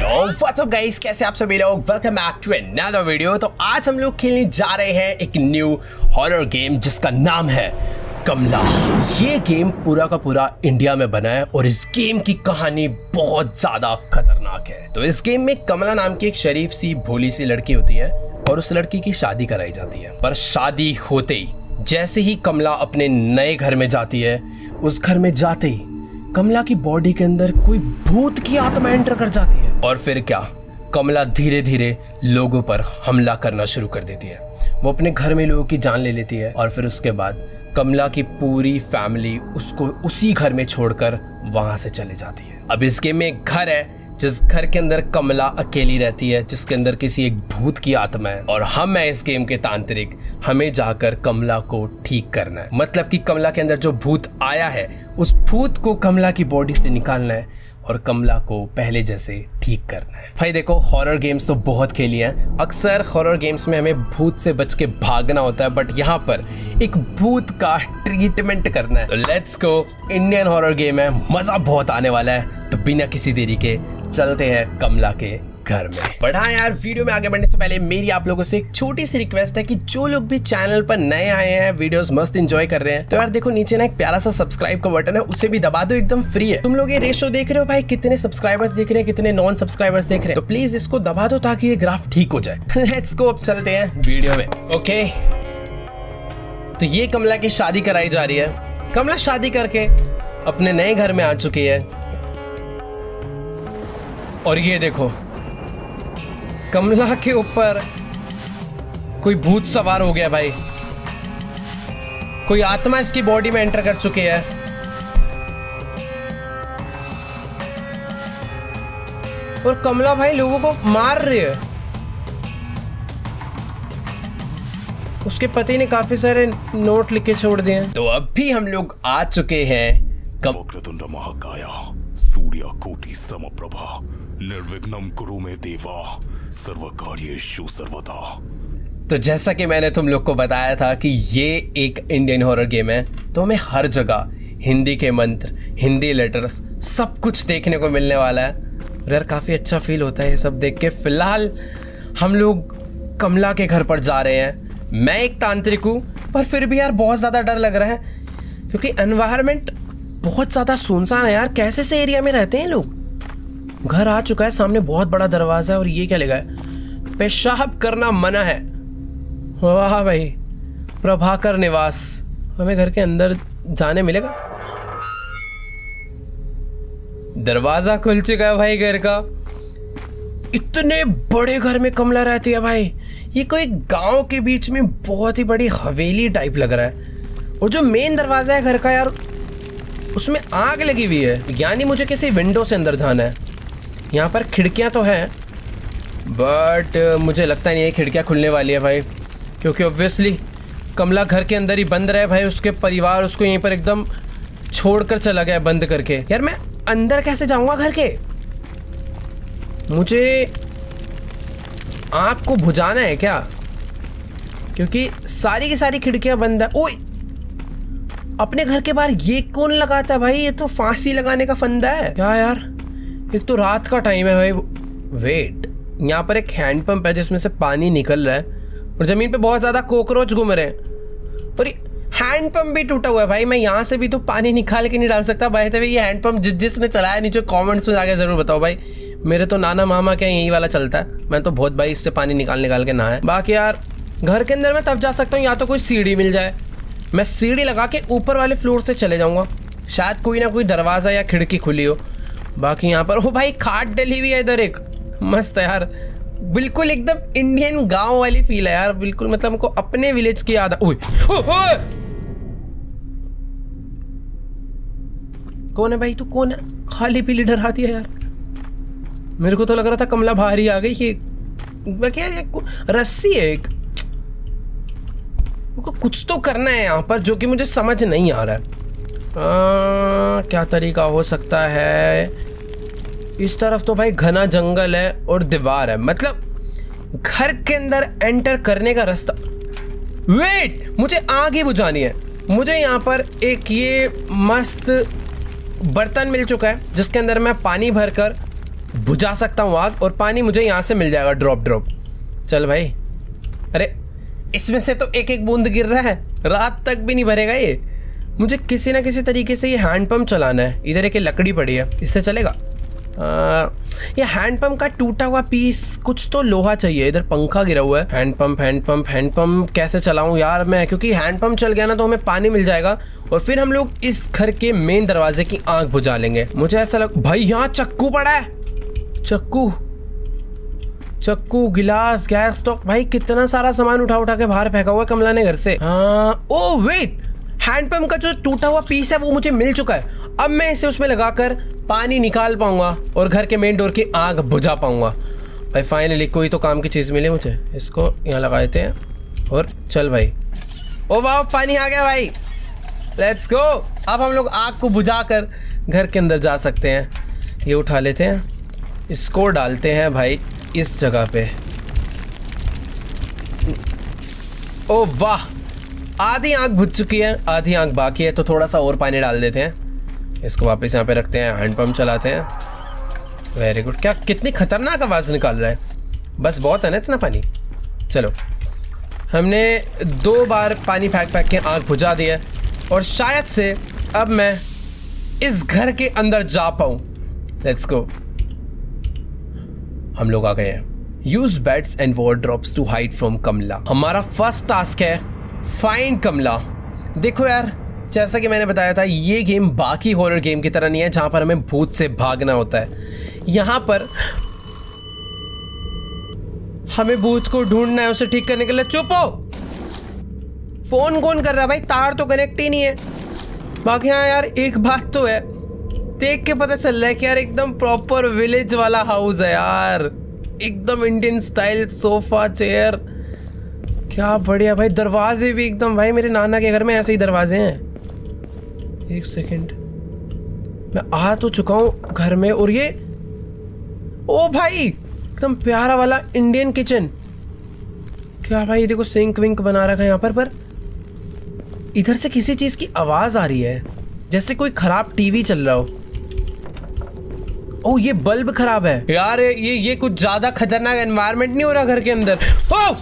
Yo what's up guys, कैसे आप सभी लोग। Welcome back to another video. तो आज हम लोग खेलने जा रहे हैं एक न्यू हॉरर गेम जिसका नाम है कमला। ये गेम पूरा का पूरा इंडिया में बना है और इस गेम की कहानी बहुत ज्यादा खतरनाक है। तो इस गेम में कमला नाम की एक शरीफ सी भोली सी लड़की होती है और उस लड़की की शादी कराई जाती है। पर शादी होते ही जैसे ही कमला अपने नए घर में जाती है, उस घर में जाते ही कमला की बॉडी के अंदर कोई भूत की आत्मा एंटर कर जाती है। और फिर क्या, कमला धीरे धीरे लोगों पर हमला करना शुरू कर देती है। वो अपने घर में लोगों की जान ले लेती है और फिर उसके बाद कमला की पूरी फैमिली उसको उसी घर में छोड़कर वहां से चले जाती है। अब इस गेम में एक घर है जिस घर के अंदर कमला अकेली रहती है, जिसके अंदर किसी एक भूत की आत्मा है और हम है इस गेम के तांत्रिक। हमें जाकर कमला को ठीक करना है। मतलब कि कमला के अंदर जो भूत आया है उस भूत को कमला की बॉडी से निकालना है और कमला को पहले जैसे ठीक करना है। भाई देखो, हॉरर गेम्स तो बहुत खेली हैं। अक्सर हॉरर गेम्स में हमें भूत से बच के भागना होता है, बट यहाँ पर एक भूत का ट्रीटमेंट करना है। तो let's go, Indian horror game है, मजा बहुत आने वाला है। तो बिना किसी देरी के चलते हैं कमला के घर में। बट हाँ यार, वीडियो में आगे बढ़ने से पहले मेरी आप लोगों से एक छोटी सी रिक्वेस्ट है कि जो लोग भी चैनल पर नए आए हैं, वीडियोस मस्त एंजॉय कर रहे हैं, तो यार देखो नीचे ना एक प्यारा सा सब्सक्राइब का बटन है, उसे भी दबा दो, एकदम फ्री है। तुम लोग ये रेशो देख रहे हो भाई, कितने सब्सक्राइबर्स देख रहे हैं, कितने नॉन सब्सक्राइबर्स देख रहे हैं, तो प्लीज इसको दबा दो ताकि ये ग्राफ ठीक हो जाए। लेट्स गो, अब चलते हैं वीडियो में। ओके, तो ये कमला की शादी कराई जा रही है। कमला शादी करके अपने नए घर में आ चुकी है और ये देखो, कमला के ऊपर कोई भूत सवार हो गया भाई। कोई आत्मा इसकी बॉडी में एंटर कर चुकी है। और कमला भाई लोगों को मार रही है। उसके पति ने काफी सारे नोट लिख के छोड़ दिए हैं। तो अभी हम लोग आ चुके हैं वक्रतुंड महाकाया सूर्यकोटि समप्रभा निर्विघ्नं कुरु मे देवा सर्वकार्येषु सर्वदा। तो जैसा कि मैंने तुम लोग को बताया था कि ये एक इंडियन हॉरर गेम है, तो हमें हर जगह हिंदी के मंत्र, हिंदी लेटर्स, सब कुछ देखने को मिलने वाला है। और यार काफ़ी अच्छा फील होता है ये सब देख के। फिलहाल हम लोग कमला के घर पर जा रहे हैं। मैं एक तांत्रिक हूँ, पर फिर भी यार बहुत ज़्यादा डर लग रहा है क्योंकि एनवायरनमेंट बहुत ज़्यादा सुनसान है यार। कैसे से एरिया में रहते हैं लोग। घर आ चुका है, सामने बहुत बड़ा दरवाजा है और ये क्या लिखा है, पेशाब करना मना है। वाह भाई, प्रभाकर निवास। हमें घर के अंदर जाने मिलेगा। दरवाजा खुल चुका है भाई घर का। इतने बड़े घर में कमला रहती है भाई। ये कोई गांव के बीच में बहुत ही बड़ी हवेली टाइप लग रहा है। और जो मेन दरवाजा है घर का यार, उसमें आग लगी हुई है, यानी मुझे किसी विंडो से अंदर जाना है। यहाँ पर खिड़कियाँ तो हैं, बट मुझे लगता नहीं है खिड़कियाँ खुलने वाली है भाई, क्योंकि ऑब्वियसली कमला घर के अंदर ही बंद रहे भाई। उसके परिवार उसको यहीं पर एकदम छोड़कर चला गया बंद करके। यार मैं अंदर कैसे जाऊँगा घर के? मुझे आँख को बुझाना है क्या? क्योंकि सारी की सारी खिड़कियाँ बंद है। ओए, अपने घर के बाहर ये कौन लगाता है भाई? ये तो फांसी लगाने का फंदा है क्या यार? एक तो रात का टाइम है भाई। वेट, यहाँ पर एक हैंडपंप है जिसमें से पानी निकल रहा है और जमीन पे बहुत ज्यादा कॉकरोच घूम रहे हैं। और हैंडपंप भी टूटा हुआ है भाई। मैं यहाँ से भी तो पानी निकाल के नहीं डाल सकता भाई। तभी ये हैंडपंप जिसने चलाया, नीचे कमेंट्स में जाके जरूर बताओ भाई। मेरे तो नाना मामा क्या यही वाला चलता है। मैं तो बहुत भाई इससे पानी निकाल के नहाया। बाकी यार घर के अंदर मैं तब जा सकता हूँ या तो कोई सीढ़ी मिल जाए। मैं सीढ़ी लगा के ऊपर वाले फ्लोर से चले जाऊँगा, शायद कोई ना कोई दरवाज़ा या खिड़की खुली हो। बाकी यहाँ पर ओ भाई खाट डली हुई है इधर एक, मस्त है यार। बिल्कुल एकदम इंडियन गांव वाली फील है यार। बिल्कुल मतलब हमको अपने विलेज की याद। ओए कौन है भाई? तू कौन है? खाली पीली डराती है यार। मेरे को तो लग रहा था कमला बाहर ही आ गई। ये क्या रस्सी है एक, कुछ तो करना है यहाँ पर जो कि मुझे समझ नहीं आ रहा है। क्या तरीका हो सकता है? इस तरफ तो भाई घना जंगल है और दीवार है, मतलब घर के अंदर एंटर करने का रास्ता। वेट, मुझे आग ही बुझानी है। मुझे यहाँ पर एक ये मस्त बर्तन मिल चुका है जिसके अंदर मैं पानी भरकर बुझा सकता हूँ आग, और पानी मुझे यहाँ से मिल जाएगा ड्रॉप। चल भाई, अरे इसमें से तो एक एक बूंद गिर रहा है, रात तक भी नहीं भरेगा ये। मुझे किसी ना किसी तरीके से ये हैंडपम्प चलाना है। इधर एक लकड़ी पड़ी है, इससे चलेगा? ये हैंडपम्प का टूटा हुआ पीस, कुछ तो लोहा चाहिए। इधर पंखा गिरा हुआ है। हैंडपम्प कैसे चलाऊं यार मैं, क्योंकि हैंडपम्प चल गया ना तो हमें पानी मिल जाएगा और फिर हम लोग इस घर के मेन दरवाजे की आंख बुझा लेंगे। मुझे ऐसा लग भाई यहाँ चक्कू पड़ा है, चक्कू गिलास, गैस स्टॉक। भाई कितना सारा सामान उठा के बाहर फेंका हुआ कमला ने घर से। ओ वेट, हैंडपम्प का जो टूटा हुआ पीस है वो मुझे मिल चुका है। अब मैं इसे उसमें लगाकर पानी निकाल पाऊंगा और घर के मेन डोर की आग बुझा पाऊंगा। भाई फाइनली कोई तो काम की चीज़ मिली मुझे। इसको यहाँ लगा देते हैं और चल भाई। ओ वाह, पानी आ गया भाई, लेट्स गो। अब हम लोग आग को बुझाकर घर के अंदर जा सकते हैं। ये उठा लेते हैं, इसको डालते हैं भाई इस जगह पे। ओ वाह, आधी आग बुझ चुकी है, आधी आग बाकी है, तो थोड़ा सा और पानी डाल देते हैं। इसको वापस यहाँ पे रखते हैं, हैंडपम्प चलाते हैं। Very good. क्या कितनी खतरनाक आवाज़ निकाल रहा है, बस बहुत है ना इतना पानी। चलो, हमने 2 बार पानी फेंक के आग बुझा दी है और शायद से अब मैं इस घर के अंदर जा पाऊँ। Let's go. हम लोग आ गए हैं। Use beds and wardrobes to hide from Kamla. हमारा फर्स्ट टास्क है फाइंड कमला। देखो यार, जैसा कि मैंने बताया था, ये गेम बाकी हॉरर गेम की तरह नहीं है जहां पर हमें भूत से भागना होता है। यहां पर हमें भूत को ढूंढना है, उसे ठीक करने के लिए। चुप हो, फोन कौन कर रहा है भाई, तार तो कनेक्ट ही नहीं है। बाकी हाँ यार, एक बात तो है, देख के पता चल रहा है कि यार एकदम प्रॉपर विलेज वाला हाउस है यार, एकदम इंडियन स्टाइल, सोफा चेयर, क्या बढ़िया भाई। दरवाजे भी एकदम, भाई मेरे नाना के घर में ऐसे ही दरवाजे हैं। एक सेकंड, मैं आ तो चुका हूँ घर में, और ये ओ भाई एकदम प्यारा वाला इंडियन किचन। क्या भाई, देखो सिंक विंक बना रखा है यहाँ पर इधर से किसी चीज की आवाज आ रही है, जैसे कोई खराब टीवी चल रहा हो। ओ ये बल्ब खराब है यार, ये कुछ ज्यादा खतरनाक एनवायरनमेंट नहीं हो रहा घर के अंदर। ओ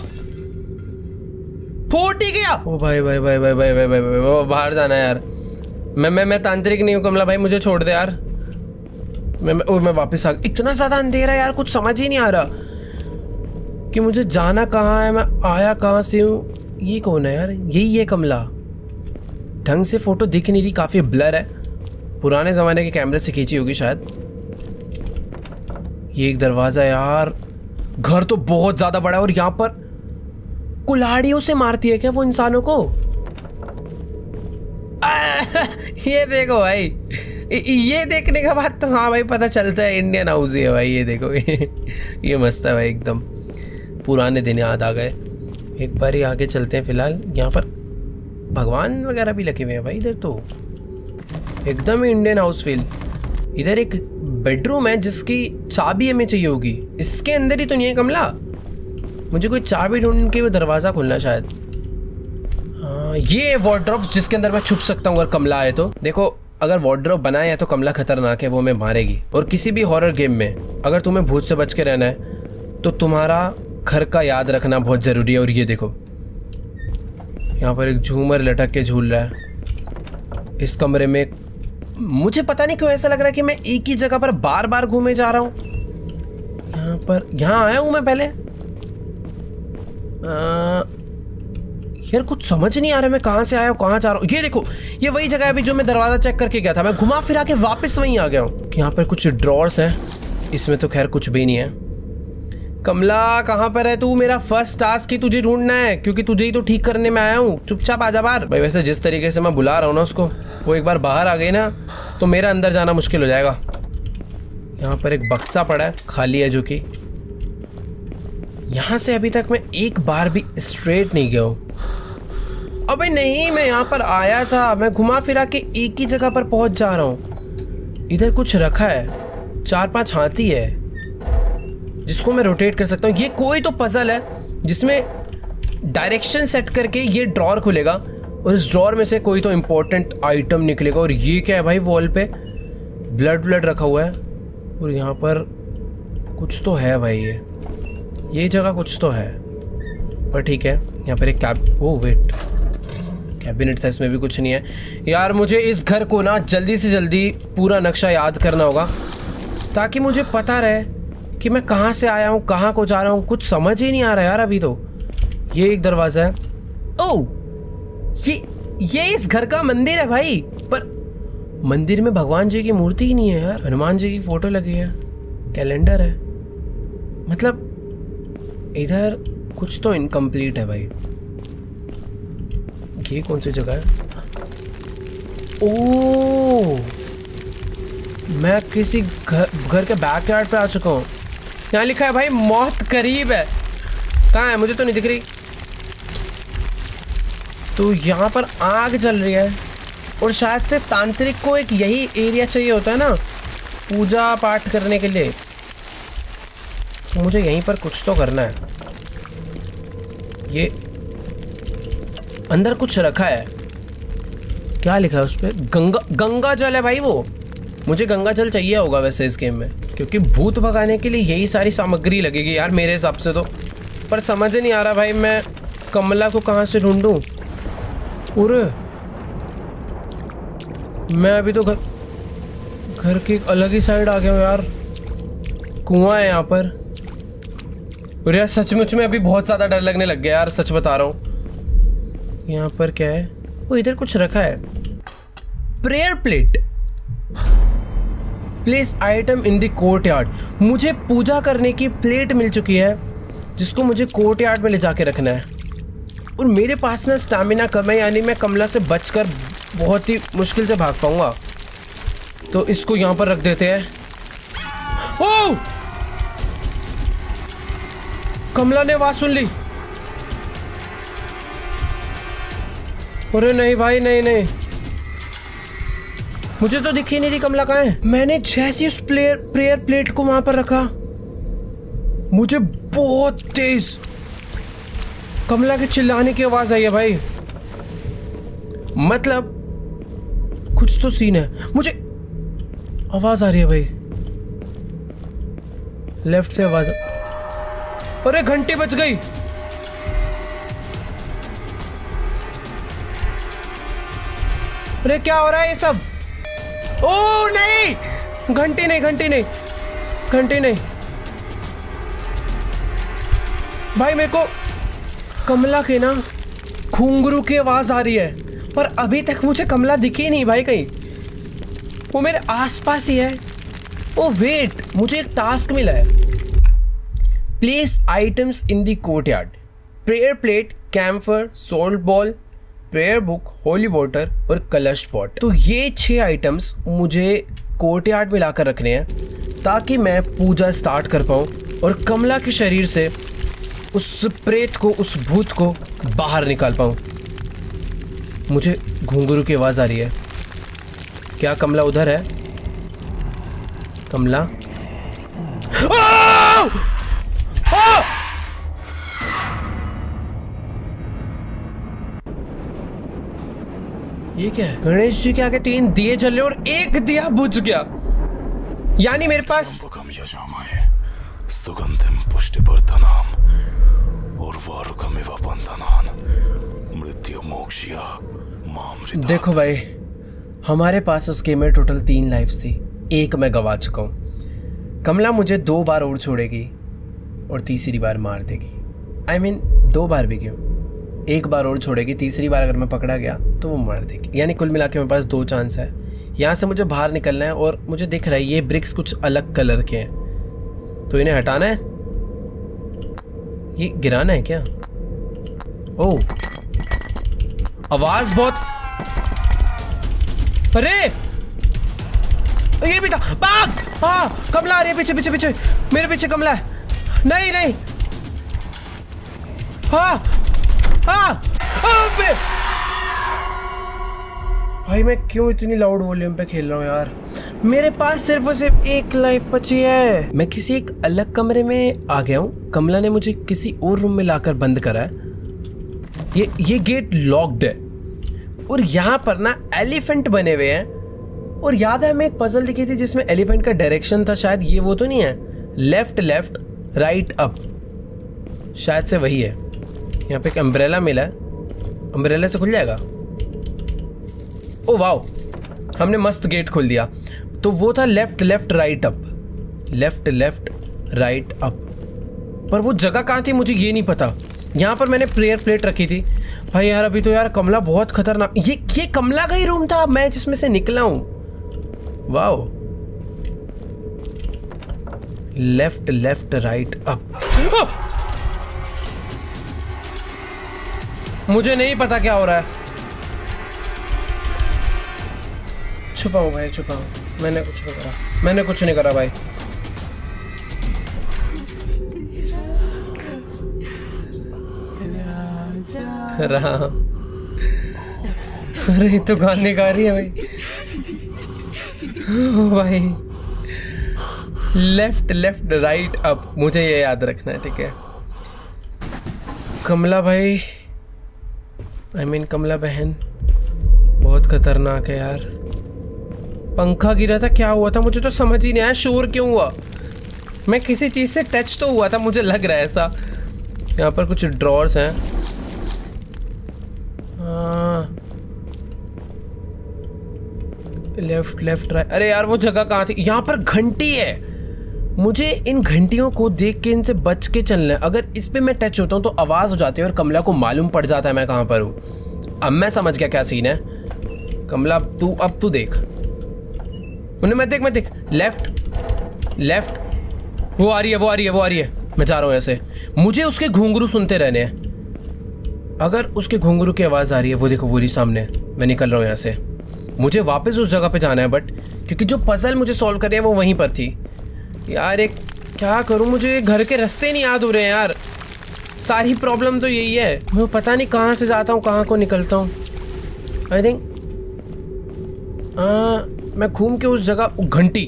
फूट ही गया। ओ भाई भाई भाई भाई भाई भाई भाई, भाई बाहर जाना है यार। मैं तांत्रिक नहीं हूँ कमला भाई, मुझे छोड़ दे यार। मैं वापस आ गया। इतना ज्यादा अंधेरा यार, कुछ समझ ही नहीं आ रहा कि मुझे जाना कहाँ है, मैं आया कहाँ से हूँ। ये कौन है यार? यही है कमला। ढंग से फोटो दिख नहीं रही, काफी ब्लर है, पुराने जमाने के कैमरे से खींची होगी शायद। ये एक दरवाजा यार, घर तो बहुत ज्यादा बड़ा है, और यहाँ पर कुल्हाड़ियों से मारती है क्या वो इंसानों को? ये देखो भाई, ये देखने के बाद तो हाँ भाई पता चलता है इंडियन हाउस ही है भाई। ये देखो ये मस्त है भाई, एकदम पुराने दिन याद आ गए। एक बार ही आगे चलते हैं। फिलहाल यहाँ पर भगवान वगैरह भी लगे हुए हैं भाई। इधर तो एकदम ही इंडियन हाउस फील। इधर एक बेडरूम है जिसकी चाबी हमें चाहिए होगी। इसके अंदर ही तो नहीं है कमला? मुझे कोई चाबी ढूंढ के वो दरवाज़ा खोलना शायद। हाँ, ये वार्डरोब जिसके अंदर मैं छुप सकता हूँ अगर कमला आए तो। देखो, अगर वार्डरोब बनाया है तो कमला खतरनाक है, वो हमें मारेगी। और किसी भी हॉरर गेम में अगर तुम्हें भूत से बच के रहना है तो तुम्हारा घर का याद रखना बहुत ज़रूरी है। और ये देखो, यहाँ पर एक झूमर लटक के झूल रहा है इस कमरे में। मुझे पता नहीं क्यों ऐसा लग रहा है कि मैं एक ही जगह पर बार बार घूमे जा रहा हूँ। यहाँ आया हूँ मैं पहले। यार कुछ समझ नहीं आ रहा मैं कहाँ से आया हूँ, कहाँ जा रहा हूँ। ये देखो, ये वही जगह है अभी जो मैं दरवाज़ा चेक करके गया था। मैं घुमा फिरा के वापस वहीं आ गया हूँ। यहाँ पर कुछ ड्रॉर्स हैं, इसमें तो खैर कुछ भी नहीं है। कमला कहाँ पर है तू? मेरा फर्स्ट टास्क ही तुझे ढूंढना है, क्योंकि तुझे ही तो ठीक करने में आया हूँ। चुपचाप आजा बाहर। भाई वैसे जिस तरीके से मैं बुला रहा हूँ ना उसको, वो एक बार बाहर आ गई ना तो मेरा अंदर जाना मुश्किल हो जाएगा। यहाँ पर एक बक्सा पड़ा है, खाली है, जो कि यहाँ से अभी तक मैं एक बार भी स्ट्रेट नहीं गया हूँ। अबे नहीं, मैं यहाँ पर आया था, मैं घुमा फिरा के एक ही जगह पर पहुँच जा रहा हूँ। इधर कुछ रखा है, 4-5 हाथी है जिसको मैं रोटेट कर सकता हूँ। ये कोई तो पजल है जिसमें डायरेक्शन सेट करके ये ड्रॉर खुलेगा और इस ड्रॉर में से कोई तो इम्पोर्टेंट आइटम निकलेगा। और ये क्या है भाई? वॉल पे ब्लड रखा हुआ है और यहाँ पर कुछ तो है भाई, ये जगह कुछ तो है, पर ठीक है। यहाँ पर एक ओ वेट, कैबिनेट था, इसमें भी कुछ नहीं है यार। मुझे इस घर को ना जल्दी से जल्दी पूरा नक्शा याद करना होगा ताकि मुझे पता रहे कि मैं कहाँ से आया हूँ, कहाँ को जा रहा हूँ। कुछ समझ ही नहीं आ रहा यार अभी तो। ये एक दरवाज़ा है। ओह, ये इस घर का मंदिर है भाई, पर मंदिर में भगवान जी की मूर्ति ही नहीं है यार। हनुमान जी की फोटो लगी है, कैलेंडर है, मतलब इधर कुछ तो इनकम्प्लीट है भाई। ये कौन सी जगह है? ओह, मैं किसी घर के बैकयार्ड पे आ चुका हूँ। यहाँ लिखा है भाई मौत करीब है। कहाँ है? मुझे तो नहीं दिख रही। तो यहाँ पर आग जल रही है और शायद से तांत्रिक को एक यही एरिया चाहिए होता है ना पूजा पाठ करने के लिए। तो मुझे यहीं पर कुछ तो करना है। ये अंदर कुछ रखा है, क्या लिखा है उस पर? गंगा जल है भाई वो। मुझे गंगा जल चाहिए होगा वैसे इस गेम में, क्योंकि भूत भगाने के लिए यही सारी सामग्री लगेगी यार मेरे हिसाब से तो। पर समझ नहीं आ रहा भाई मैं कमला को कहाँ से ढूंढूं। अरे मैं अभी तो घर की एक अलग ही साइड आ गया हूँ यार। कुआं है यहाँ पर। अरे यार सचमुच में अभी बहुत ज़्यादा डर लगने लग गया यार, सच बता रहा हूँ। यहाँ पर क्या है? वो इधर कुछ रखा है, prayer plate. Place item in the courtyard. मुझे पूजा करने की प्लेट मिल चुकी है जिसको मुझे कोर्टयार्ड में ले जाके रखना है। और मेरे पास ना स्टैमिना कम है, यानी मैं कमला से बचकर बहुत ही मुश्किल से भाग पाऊंगा। तो इसको यहाँ पर रख देते हैं। ओह! कमला ने आवाज सुन ली। अरे नहीं भाई, नहीं, मुझे तो दिख ही नहीं रही कमला कहाँ है। मैंने जैसे उस प्रेयर प्लेट को वहां पर रखा, मुझे बहुत तेज कमला के चिल्लाने की आवाज आई है भाई। मतलब कुछ तो सीन है। मुझे आवाज आ रही है भाई, लेफ्ट से आवाज। अरे घंटी बज गई। अरे क्या हो रहा है ये सब? ओ नहीं, घंटी नहीं भाई। मेरे को कमला के ना घुंघरू की आवाज आ रही है, पर अभी तक मुझे कमला दिखी नहीं भाई कहीं। वो मेरे आसपास ही है। ओ वेट, मुझे एक टास्क मिला है। Place items in the courtyard. Prayer plate, camphor, salt ball, prayer book, holy water और कलश पॉट। तो ये 6 आइटम्स मुझे कोर्टयार्ड में लाकर रखने हैं ताकि मैं पूजा स्टार्ट कर पाऊँ और कमला के शरीर से उस प्रेत को, उस भूत को बाहर निकाल पाऊँ। मुझे घुंघरू की आवाज़ आ रही है। क्या कमला उधर है? कमला? ये क्या है? गणेश जी के आगे 3 दिए जल रहे और एक दिया बुझ गया। यानी मेरे पास सुगंधिम पुष्टिवर्धनम उर्वारुकमिव बंधनान मृत्यु मोक्षया मामृता। देखो भाई, हमारे पास इस गेम में टोटल 3 लाइफ्स थी, एक मैं गवा चुका हूँ। कमला मुझे 2 बार और छोड़ेगी और तीसरी बार मार देगी। I mean 2 बार भी क्यों, 1 बार और छोड़ेगी, तीसरी बार अगर मैं पकड़ा गया तो वो मार देगी। यानी कुल मिला के मेरे पास 2 चांस है। यहाँ से मुझे बाहर निकलना है और मुझे दिख रहा है ये ब्रिक्स कुछ अलग कलर के हैं, तो इन्हें हटाना है। ये गिराना है क्या? ओह, आवाज बहुत। अरे ये भी था। भाग! हाँ, कमला आ रही है पीछे, मेरे पीछे कमला है। नहीं। हाँ। भाई मैं क्यों इतनी लाउड वॉल्यूम पे खेल रहा हूँ यार? मेरे पास सिर्फ और सिर्फ 1 लाइफ बची है। मैं किसी एक अलग कमरे में आ गया हूँ। कमला ने मुझे किसी और रूम में लाकर बंद करा है। ये गेट लॉक्ड है और यहाँ पर ना एलिफेंट बने हुए हैं। और याद है हमें एक पजल दिखी थी जिसमें एलिफेंट का डायरेक्शन था, शायद ये वो तो नहीं है? लेफ्ट लेफ्ट राइट अप, शायद से वही है। यहाँ पे एक अम्ब्रेला मिला है, अम्ब्रेला से खुल जाएगा। ओ वाओ, हमने मस्त गेट खोल दिया। तो वो था left left right up, left left right up. पर वो जगह कहाँ थी मुझे ये नहीं पता। यहाँ पर मैंने प्रेयर प्लेट रखी थी। भाई यार अभी तो यार कमला बहुत खतरनाक। ये कमला का ही रूम था मैं जिसमें से निकला हूँ। Wow, left left right up. मुझे नहीं पता क्या हो रहा है। छुपाओ भाई छुपाओ, मैंने कुछ नहीं करा भाई। राम, अरे तो गाने गा रही है भाई। ओ भाई, लेफ्ट लेफ्ट राइट अप, मुझे ये याद रखना है, ठीक है। कमला भाई, कमला बहन बहुत खतरनाक है यार। पंखा गिरा था, क्या हुआ था मुझे तो समझ ही नहीं आया। शोर क्यों हुआ? मैं किसी चीज से टच तो हुआ था, मुझे लग रहा है ऐसा। यहाँ पर कुछ ड्रॉर्स हैं। Left left right. अरे यार वो जगह कहाँ थी? यहाँ पर घंटी है। मुझे इन घंटियों को देख के इनसे बच के चलना है। अगर इस पे मैं टच होता हूँ तो आवाज हो जाती है और कमला को मालूम पड़ जाता है मैं कहाँ पर हूँ। अब मैं समझ गया क्या सीन है। कमला अब तू देख, उन्हें मैं देख। लेफ्ट लेफ्ट, वो आ रही है। मैं जा रहा हूँ ऐसे। मुझे उसके घुंघरू सुनते रहने हैं। अगर उसके घुंघरू की आवाज़ आ रही है, वो देखो वो रही सामने। मैं निकल रहा हूँ यहाँ से। मुझे वापस उस जगह पे जाना है, बट क्योंकि जो पजल मुझे सॉल्व करनी है वो वहीं पर थी। यार एक क्या करूँ, मुझे घर के रास्ते नहीं याद हो रहे हैं यार। सारी प्रॉब्लम तो यही है, मैं पता नहीं कहाँ से जाता हूँ कहाँ को निकलता हूँ। आई थिंक मैं घूम के उस जगह, घंटी,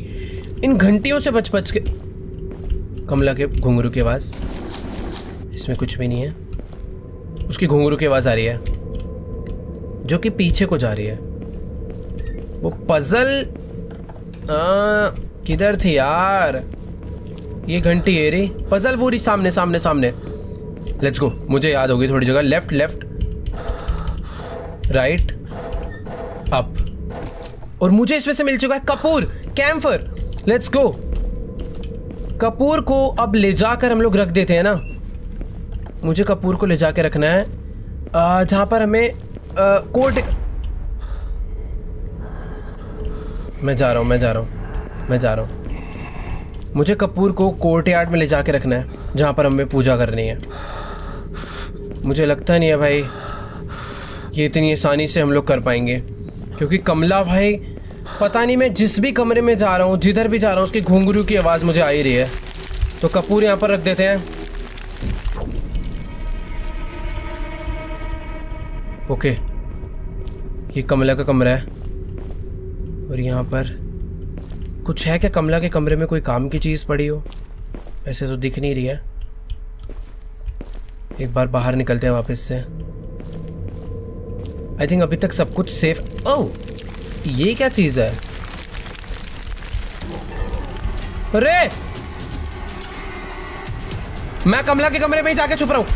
इन घंटियों से बच के। कमला के घुंघरू की आवाज़, इसमें कुछ भी नहीं है। उसकी घुंघरू की आवाज़ आ रही है जो कि पीछे को जा रही है। वो पजल किधर थी यार? ये घंटी है रे, पजल वो रही सामने। लेट्स गो, मुझे याद होगी थोड़ी जगह। लेफ्ट लेफ्ट राइट अप, और मुझे इसमें से मिल चुका है कपूर, कैम्फर। Let's go. कपूर को अब ले जाकर हम लोग रख देते हैं ना। मुझे कपूर को ले जाकर रखना है जहां पर हमें कोर्ट। मैं जा रहा हूँ। मुझे कपूर को कोर्ट यार्ड में ले जाके रखना है जहाँ पर हमें पूजा करनी है। मुझे लगता नहीं है भाई ये इतनी आसानी से हम लोग कर पाएंगे, क्योंकि कमला भाई पता नहीं, मैं जिस भी कमरे में जा रहा हूँ, जिधर भी जा रहा हूँ, उसकी घुंघरू की आवाज़ मुझे आ ही रही है। तो कपूर यहाँ पर रख देते हैं। ओके, ये कमला का कमरा है। और यहाँ पर कुछ है क्या? कमला के कमरे में कोई काम की चीज़ पड़ी हो? ऐसे तो दिख नहीं रही है। एक बार बाहर निकलते हैं वापस से। आई थिंक अभी तक सब कुछ सेफ। ओह, ये क्या चीज़ है? अरे मैं कमला के कमरे में ही जाके छुप रहा हूं।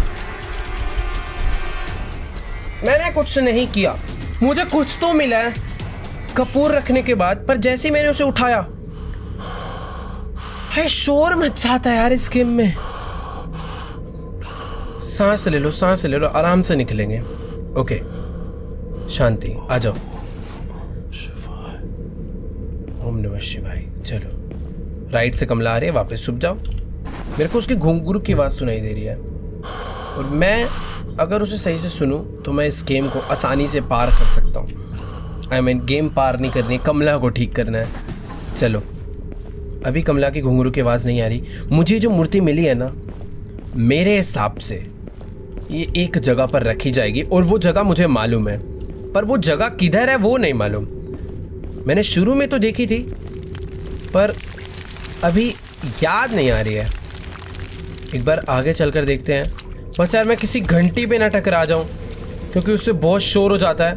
मैंने कुछ नहीं किया, मुझे कुछ तो मिला है कपूर रखने के बाद, पर जैसे ही मैंने उसे उठाया, है शोर मच जाता है यार इस गेम में। सांस ले लो, आराम से निकलेंगे। ओके, शांति, आ जाओ। ओम नमः शिवाय। चलो, राइट से कमला आ रही है, वापस छुप जाओ। मेरे को उसकी घुंघरू की आवाज़ सुनाई दे रही है, और मैं अगर उसे सही से सुनूं तो मैं इस गेम को आसानी से पार कर सकता हूँ। गेम पार नहीं करनी, कमला को ठीक करना है। चलो, अभी कमला की घुंघरू की आवाज़ नहीं आ रही। मुझे जो मूर्ति मिली है ना, मेरे हिसाब से ये एक जगह पर रखी जाएगी, और वो जगह मुझे मालूम है, पर वो जगह किधर है वो नहीं मालूम। मैंने शुरू में तो देखी थी, पर अभी याद नहीं आ रही है। एक बार आगे चलकर देखते हैं। बस यार मैं किसी घंटी पे ना टकरा जाऊं, क्योंकि उससे बहुत शोर हो जाता है,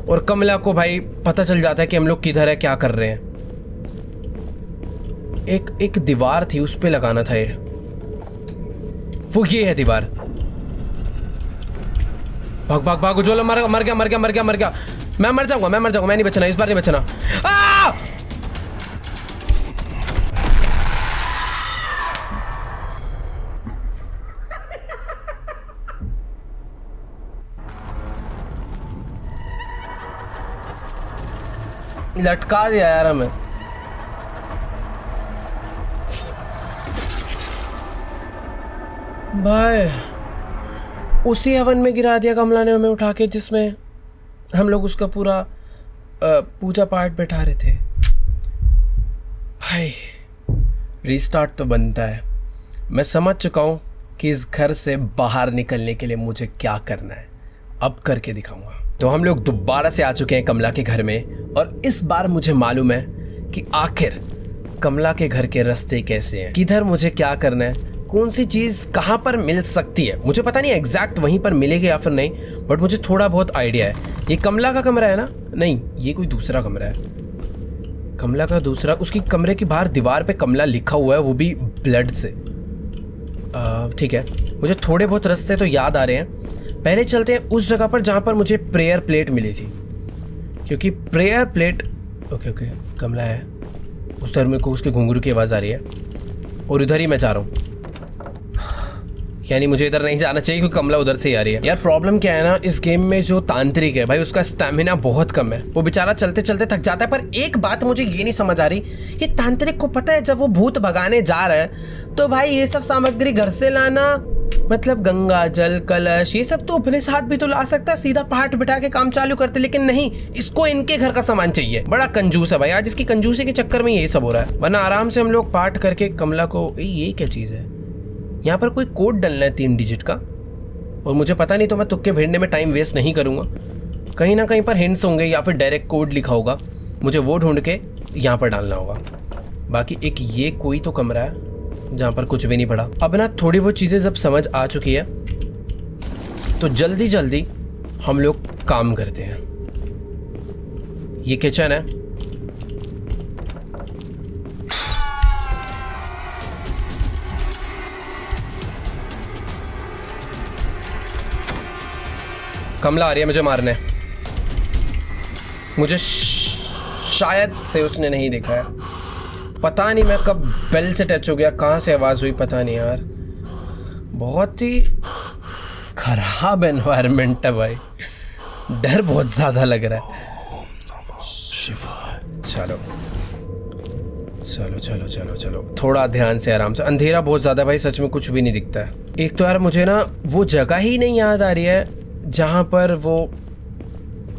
और कमला को भाई पता चल जाता है कि हम लोग किधर है, क्या कर रहे हैं। एक दीवार थी, उस पे लगाना था ये। वो ये है दीवार। भाग भाग भाग, उज्ज्वल मर गया मर गया मर गया मर गया। मैं मर जाऊंगा, मैं नहीं बचना, इस बार नहीं बचना। लटका दिया यार हमें। भाई उसी हवन में गिरा दिया कमला ने हमें उठा के, जिसमें हम लोग उसका पूरा पूजा पाठ बैठा रहे थे। भाई रीस्टार्ट तो बनता है। मैं समझ चुका हूँ कि इस घर से बाहर निकलने के लिए मुझे क्या करना है, अब करके दिखाऊंगा। तो हम लोग दोबारा से आ चुके हैं कमला के घर में, और इस बार मुझे मालूम है कि आखिर कमला के घर के रास्ते कैसे हैं, किधर मुझे क्या करना है, कौन सी चीज़ कहाँ पर मिल सकती है। मुझे पता नहीं एग्जैक्ट वहीं पर मिलेगी या फिर नहीं, बट मुझे थोड़ा बहुत आइडिया है। ये कमला का कमरा है ना? नहीं, ये कोई दूसरा कमरा है। कमला का दूसरा, उसकी कमरे की बाहर दीवार पे कमला लिखा हुआ है, वो भी ब्लड से। ठीक है, मुझे थोड़े बहुत रास्ते तो याद आ रहे हैं। पहले चलते हैं उस जगह पर जहाँ पर मुझे प्रेयर प्लेट मिली थी, क्योंकि प्रेयर प्लेट ओके कमला है उस तरह। मेरे को उसके घुंघरू की आवाज़ आ रही है और इधर ही मैं जा रहा हूँ, यानी मुझे इधर नहीं जाना चाहिए क्योंकि कमला उधर से ही आ रही है। यार प्रॉब्लम क्या है ना, इस गेम में जो तांत्रिक है भाई, उसका स्टैमिना बहुत कम है। वो बेचारा चलते चलते थक जाता है। पर एक बात मुझे ये नहीं समझ आ रही, ये तांत्रिक को पता है जब वो भूत भगाने जा रहा है तो भाई ये सब सामग्री घर से लाना, मतलब गंगा जल कलश ये सब तो अपने साथ भी तो ला सकता है, सीधा पाठ बिठा के काम चालू करते। लेकिन नहीं, इसको इनके घर का सामान चाहिए। बड़ा कंजूस है भाई, आज इसकी कंजूसी के चक्कर में ये सब हो रहा है। वरना आराम से हम लोग पाठ करके कमला को। ये क्या चीज़ है? यहाँ पर कोई कोड डलना है 3 डिजिट का, और मुझे पता नहीं, तो मैं तुक्के भिड़ने में टाइम वेस्ट नहीं करूँगा। कहीं ना कहीं पर हिंट्स होंगे या फिर डायरेक्ट कोड लिखा होगा, मुझे वो ढूंढ के यहाँ पर डालना होगा। बाकी एक ये कोई तो कमरा है जहाँ पर कुछ भी नहीं पड़ा। अब ना थोड़ी बहुत चीज़ें जब समझ आ चुकी है तो जल्दी जल्दी हम लोग काम करते हैं। ये किचन है, कमला आ रही है मुझे मारने। मुझे शायद से उसने नहीं देखा है, पता नहीं मैं कब बेल से टच हो गया, कहाँ से आवाज़ हुई पता नहीं यार। बहुत ही खराब एनवायरनमेंट है भाई, डर बहुत ज़्यादा लग रहा है। चलो चलो चलो चलो चलो, थोड़ा ध्यान से आराम से। अंधेरा बहुत ज़्यादा भाई, सच में कुछ भी नहीं दिखता है। एक तो यार मुझे ना वो जगह ही नहीं याद आ रही है जहाँ पर वो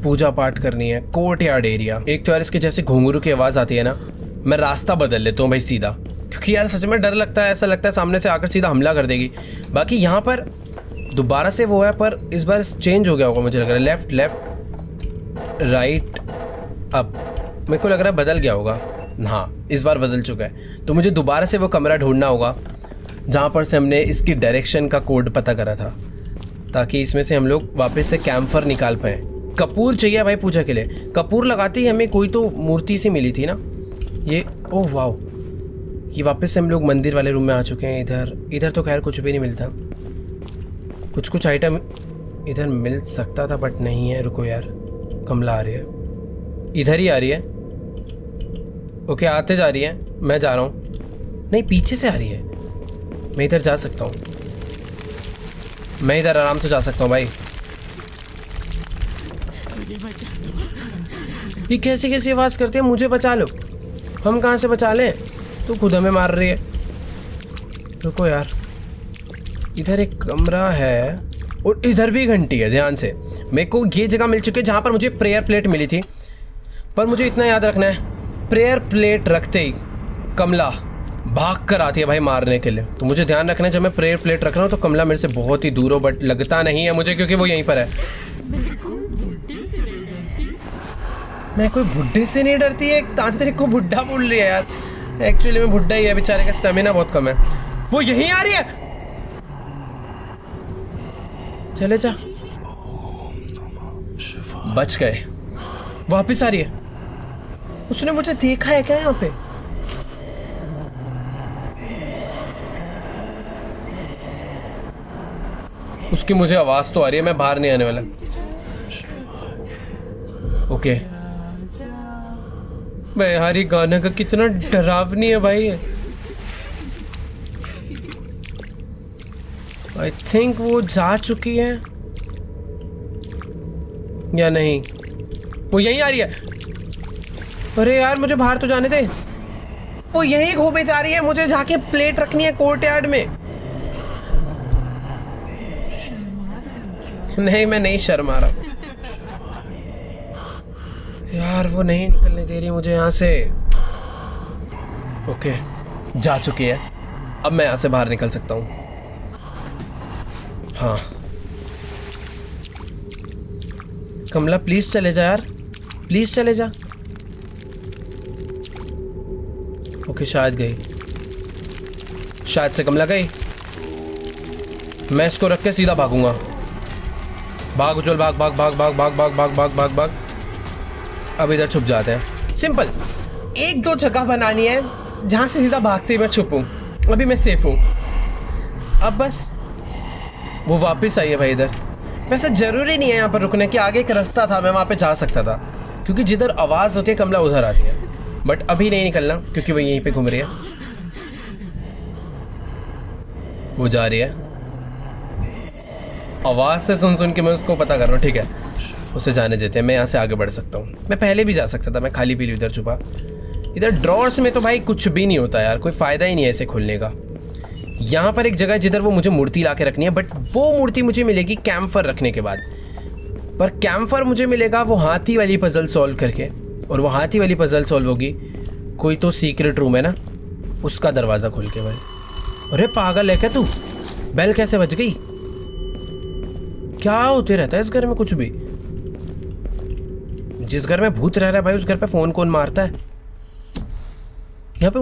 पूजा पाठ करनी है, कोर्ट यार्ड एरिया। एक तो यार इसके जैसे घुंघरू की आवाज़ आती है ना, मैं रास्ता बदल लेता हूँ भाई सीधा, क्योंकि यार सच में डर लगता है, ऐसा लगता है सामने से आकर सीधा हमला कर देगी। बाकी यहाँ पर दोबारा से वो है, पर इस बार चेंज हो गया होगा मुझे लग रहा है। लेफ्ट लेफ्ट राइट अब, मेरे को लग रहा है बदल गया होगा। हाँ इस बार बदल चुका है, तो मुझे दोबारा से वो कमरा ढूंढना होगा जहाँ पर से हमने इसकी डायरेक्शन का कोड पता करा था, ताकि इसमें से हम लोग वापस से कैम्फर निकाल पाएँ। कपूर चाहिए भाई पूजा के लिए, कपूर लगाते ही हमें कोई तो मूर्ति सी मिली थी ना ये। ओह वाओ, ये वापस से हम लोग मंदिर वाले रूम में आ चुके हैं। इधर तो खैर कुछ भी नहीं मिलता, कुछ आइटम इधर मिल सकता था बट नहीं है। रुको यार, कमला आ रही है, इधर ही आ रही है। ओके आते जा रही है, मैं जा रहा हूँ। नहीं पीछे से आ रही है, मैं इधर जा सकता हूँ, मैं इधर आराम से जा सकता हूँ भाई। ये कैसी कैसी आवाज़ करती है, मुझे बचा लो। हम कहाँ से बचा लें, तू खुद हमें मार रही है। रुको यार, इधर एक कमरा है और इधर भी घंटी है। ध्यान से, मेरे को ये जगह मिल चुकी है जहाँ पर मुझे प्रेयर प्लेट मिली थी। पर मुझे इतना याद रखना है, प्रेयर प्लेट रखते ही कमला भाग कर आती है भाई मारने के लिए। तो मुझे ध्यान रखना है, जब मैं प्रेयर प्लेट रख रहा हूँ तो कमला मेरे से बहुत ही दूर हो, बट लगता नहीं है मुझे क्योंकि वो यहीं पर है। मैं कोई बुड्ढे से नहीं डरती है, एक तांत्रिक को बुड्ढा बोल रही है यार। एक्चुअली में बुड्ढा ही है, बेचारे का स्टेमिना बहुत कम है। वो यहीं आ रही है, चले जा, बच गए। वापिस आ रही है, उसने मुझे देखा है क्या यहाँ पे? उसकी मुझे आवाज तो आ रही है, मैं बाहर नहीं आने वाला। ओके भाई यार, ये गाना का कितना डरावनी है भाई। आई थिंक वो जा चुकी है या नहीं, वो यहीं आ रही है। अरे यार मुझे बाहर तो जाने दे, वो यहीं घूमे जा रही है, मुझे जाके प्लेट रखनी है कोर्टयार्ड में। नहीं मैं नहीं शर्मा रहा यार, वो नहीं निकलने दे रही मुझे यहाँ से। ओके जा चुकी है, अब मैं यहाँ से बाहर निकल सकता हूँ। हाँ कमला प्लीज चले जा यार, प्लीज चले जा। ओके शायद गई, शायद से कमला गई। मैं इसको रख के सीधा भागूंगा। भाग उछल, भाग भाग भाग भाग भाग भाग भाग भाग भाग भाग। अब इधर छुप जाते हैं, सिंपल। एक दो जगह बनानी है जहां से सीधा भागते हुए मैं छुपूं। अभी मैं सेफ हूं। अब बस वो वापस आई है भाई इधर। वैसे जरूरी नहीं है यहाँ पर रुकने की, आगे एक रास्ता था, मैं वहाँ पे जा सकता था, क्योंकि जिधर आवाज़ होती है कमला उधर आती है। बट अभी नहीं निकलना क्योंकि वो यहीं पे घूम रही है। वो जा रही है, आवाज़ से सुन सुन के मैं उसको पता कर रहा हूँ। ठीक है उसे जाने देते हैं, मैं यहाँ से आगे बढ़ सकता हूँ। मैं पहले भी जा सकता था, मैं खाली पीली उधर छुपा। इधर ड्रॉर्स में तो भाई कुछ भी नहीं होता यार, कोई फ़ायदा ही नहीं है इसे खोलने का। यहाँ पर एक जगह है जिधर वो मुझे मूर्ति ला के रखनी है, बट वो मूर्ति मुझे मिलेगी कैम्फर रखने के बाद। पर कैम्फर मुझे मिलेगा वो हाथी वाली पजल सॉल्व करके, और वो हाथी वाली पजल सॉल्व होगी कोई तो सीक्रेट रूम है ना, उसका दरवाज़ा खोल के भाई। अरे पागल है क्या तू? बेल कैसे बज गई? क्या होते रहता है इस घर में कुछ भी। जिस घर में भूत रह रहा है भाई उस घर पे फ़ोन कौन मारता है? यहाँ पे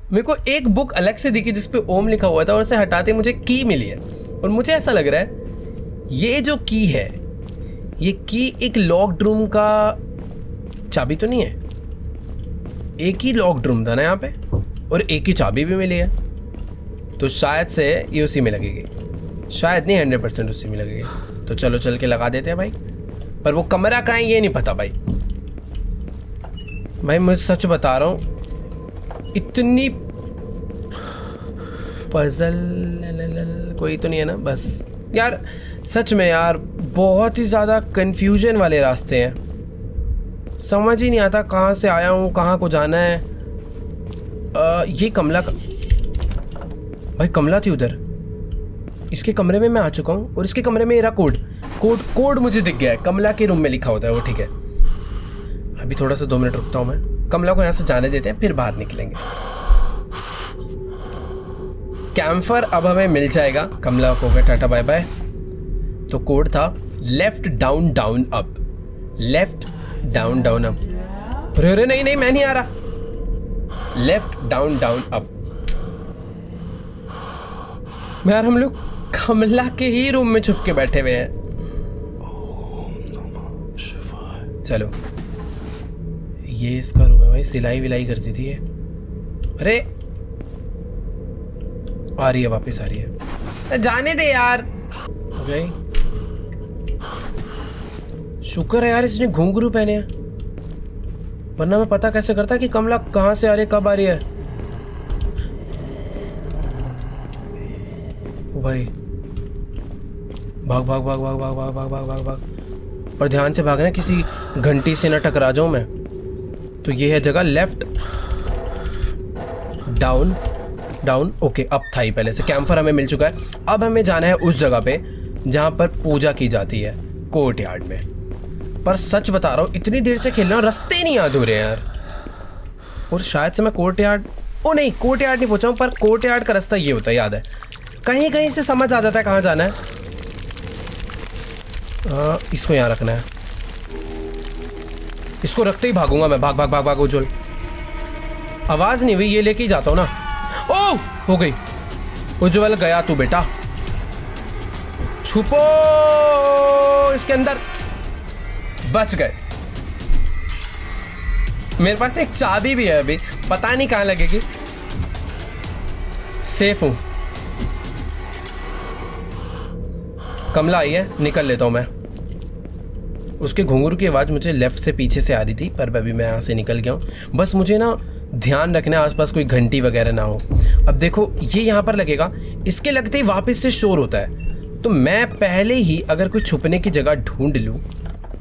मेरे को एक बुक अलग से दिखी जिसपे ओम लिखा हुआ था, और उसे हटाते मुझे की मिली है। और मुझे ऐसा लग रहा है ये जो की है, ये की एक लॉक्ड रूम का चाबी तो नहीं है। एक ही लॉक्ड रूम था ना यहाँ पे, और एक ही चाबी भी मिली है, तो शायद से ये उसी में लगेगी। शायद नहीं, 100% उसी में लगेगी। तो चलो चल के लगा देते हैं भाई। पर वो कमरा कहाँ है ये नहीं पता भाई। मैं सच बता रहा हूँ, इतनी पजल कोई तो नहीं है ना बस। यार सच में यार बहुत ही ज़्यादा कंफ्यूजन वाले रास्ते हैं, समझ ही नहीं आता कहाँ से आया हूँ, कहाँ को जाना है। ये कमला का भाई, कमला थी उधर। इसके कमरे में मैं आ चुका हूँ, और इसके कमरे में मेरा कोड मुझे दिख गया है। कमला के रूम में लिखा होता है वो, ठीक है। अभी थोड़ा सा 2 मिनट रुकता हूँ मैं। कमला को यहाँ से जाने देते हैं, फिर बाहर निकलेंगे। कैम्फर अब हमें मिल जाएगा। कमला को गया टाटा बाय बाय। तो कोड था left down down up, left down down up. अरे नहीं मैं नहीं आ रहा। Left down down up. यार हम लोग कमला के ही रूम में छुप के बैठे हुए हैं। चलो ये इसका रूम है भाई, सिलाई विलाई करती थी ये। अरे आ रही है, वापस आ रही है। जाने दे यार। ओके शुक्र है यार इसने घुंघरू पहने हैं, वरना मैं पता कैसे करता कि कमला कहाँ से आ रही है, कब आ रही है। ओ भाई भाग भाग भाग भाग भाग भाग भाग भाग भाग भाग। पर ध्यान से भागना, किसी घंटी से न टकरा जाऊं मैं। तो ये है जगह, लेफ्ट डाउन डाउन। ओके अब था ही पहले से। कैम्फर हमें मिल चुका है। अब हमें जाना है उस जगह पे जहाँ पर पूजा की जाती है, कोर्टयार्ड में। पर सच बता रहा हूँ इतनी देर से खेल रहा हूँ, रास्ते नहीं याद हो रहे यार। और शायद से मैं कोर्टयार्ड, ओ नहीं कोर्टयार्ड नहीं पहुँचा हूँ, पर कोर्टयार्ड का रास्ता ये होता है, याद है। कहीं कहीं से समझ आ जाता है कहाँ जाना है। इसको यहाँ रखना है, इसको रखते ही भागूंगा मैं। भाग भाग भाग भाग उज्जवल। आवाज नहीं हुई, ये लेके ही जाता हूँ ना। ओ हो गई। उज्जवल गया तू बेटा, छुपो इसके अंदर। बच गए। मेरे पास एक चाबी भी है, अभी पता नहीं कहाँ लगेगी। सेफ हूं। कमला आई है, निकल लेता हूँ मैं। उसके घुंघरू की आवाज़ मुझे लेफ्ट से पीछे से आ रही थी, पर अभी मैं यहाँ से निकल गया हूँ। बस मुझे ना ध्यान रखना आसपास कोई घंटी वगैरह ना हो। अब देखो ये यहाँ पर लगेगा, इसके लगते ही वापस से शोर होता है, तो मैं पहले ही अगर कोई छुपने की जगह ढूंढ लूँ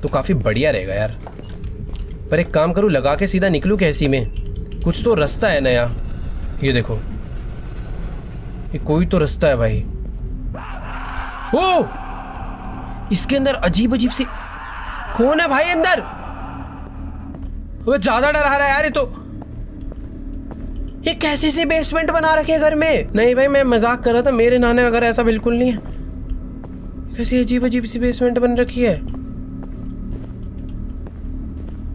तो काफ़ी बढ़िया रहेगा यार। पर एक काम करूँ, लगा के सीधा निकलूँ कैसी में? कुछ तो रास्ता है नया। ये देखो, ये कोई तो रास्ता है भाई। ओ, इसके अंदर अजीब अजीब सी, कौन है भाई अंदर? वो ज्यादा डरा रहा है यार ये तो। ये कैसी सी बेसमेंट बना रखी है घर में? नहीं भाई मैं मजाक कर रहा था, मेरे नाने वगैरह ऐसा बिल्कुल नहीं है। कैसी अजीब अजीब सी बेसमेंट बन रखी है।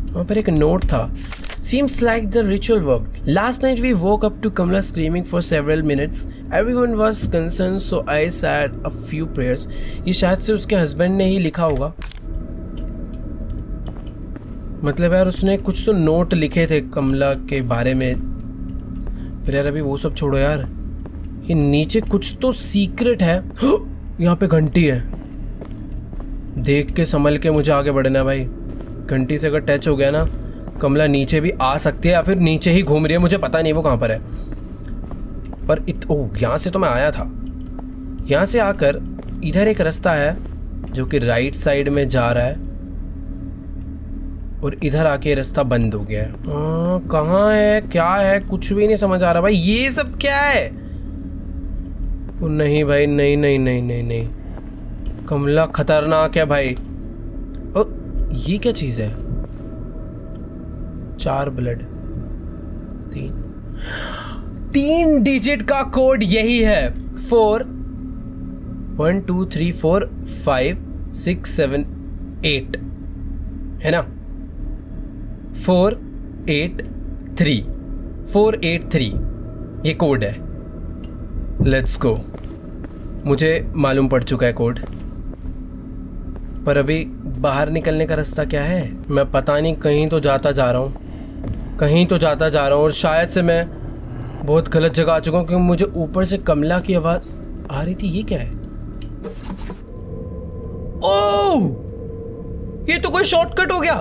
वहां पर एक नोट था। Seems like the ritual worked. Last night we woke up to Kamla screaming for several minutes. Everyone was concerned, so I said a few prayers. ये शायद से उसके हस्बैंड ने ही लिखा होगा। मतलब यार उसने कुछ तो नोट लिखे थे कमला के बारे में। फिर यार अभी वो सब छोड़ो यार, ये नीचे कुछ तो सीक्रेट है। यहाँ पे घंटी है। देख के संभल के मुझे आगे बढ़ना भाई। घंटी से अगर टच हो गया ना, कमला नीचे भी आ सकती है या फिर नीचे ही घूम रही है, मुझे पता नहीं वो कहाँ पर है। पर ओह, यहाँ से तो मैं आया था। यहाँ से आकर इधर एक रास्ता है जो कि राइट साइड में जा रहा है, और इधर आके रास्ता बंद हो गया है। कहाँ है, क्या है, कुछ भी नहीं समझ आ रहा भाई। ये सब क्या है? नहीं भाई, नहीं नहीं नहीं नहीं नहीं, कमला खतरनाक है भाई। ओ, ये क्या चीज है? 4 ब्लड, 3 डिजिट का कोड यही है। 4 1 2 3 4 5 6 7 8 है ना? 483 483 ये कोड है। Let's go. मुझे मालूम पड़ चुका है कोड, पर अभी बाहर निकलने का रास्ता क्या है? मैं पता नहीं, कहीं तो जाता जा रहा हूँ, कहीं तो जाता जा रहा हूँ, और शायद से मैं बहुत गलत जगह आ चुका हूँ, क्योंकि मुझे ऊपर से कमला की आवाज़ आ रही थी। ये क्या है? ओह, ये तो कोई शॉर्टकट हो गया।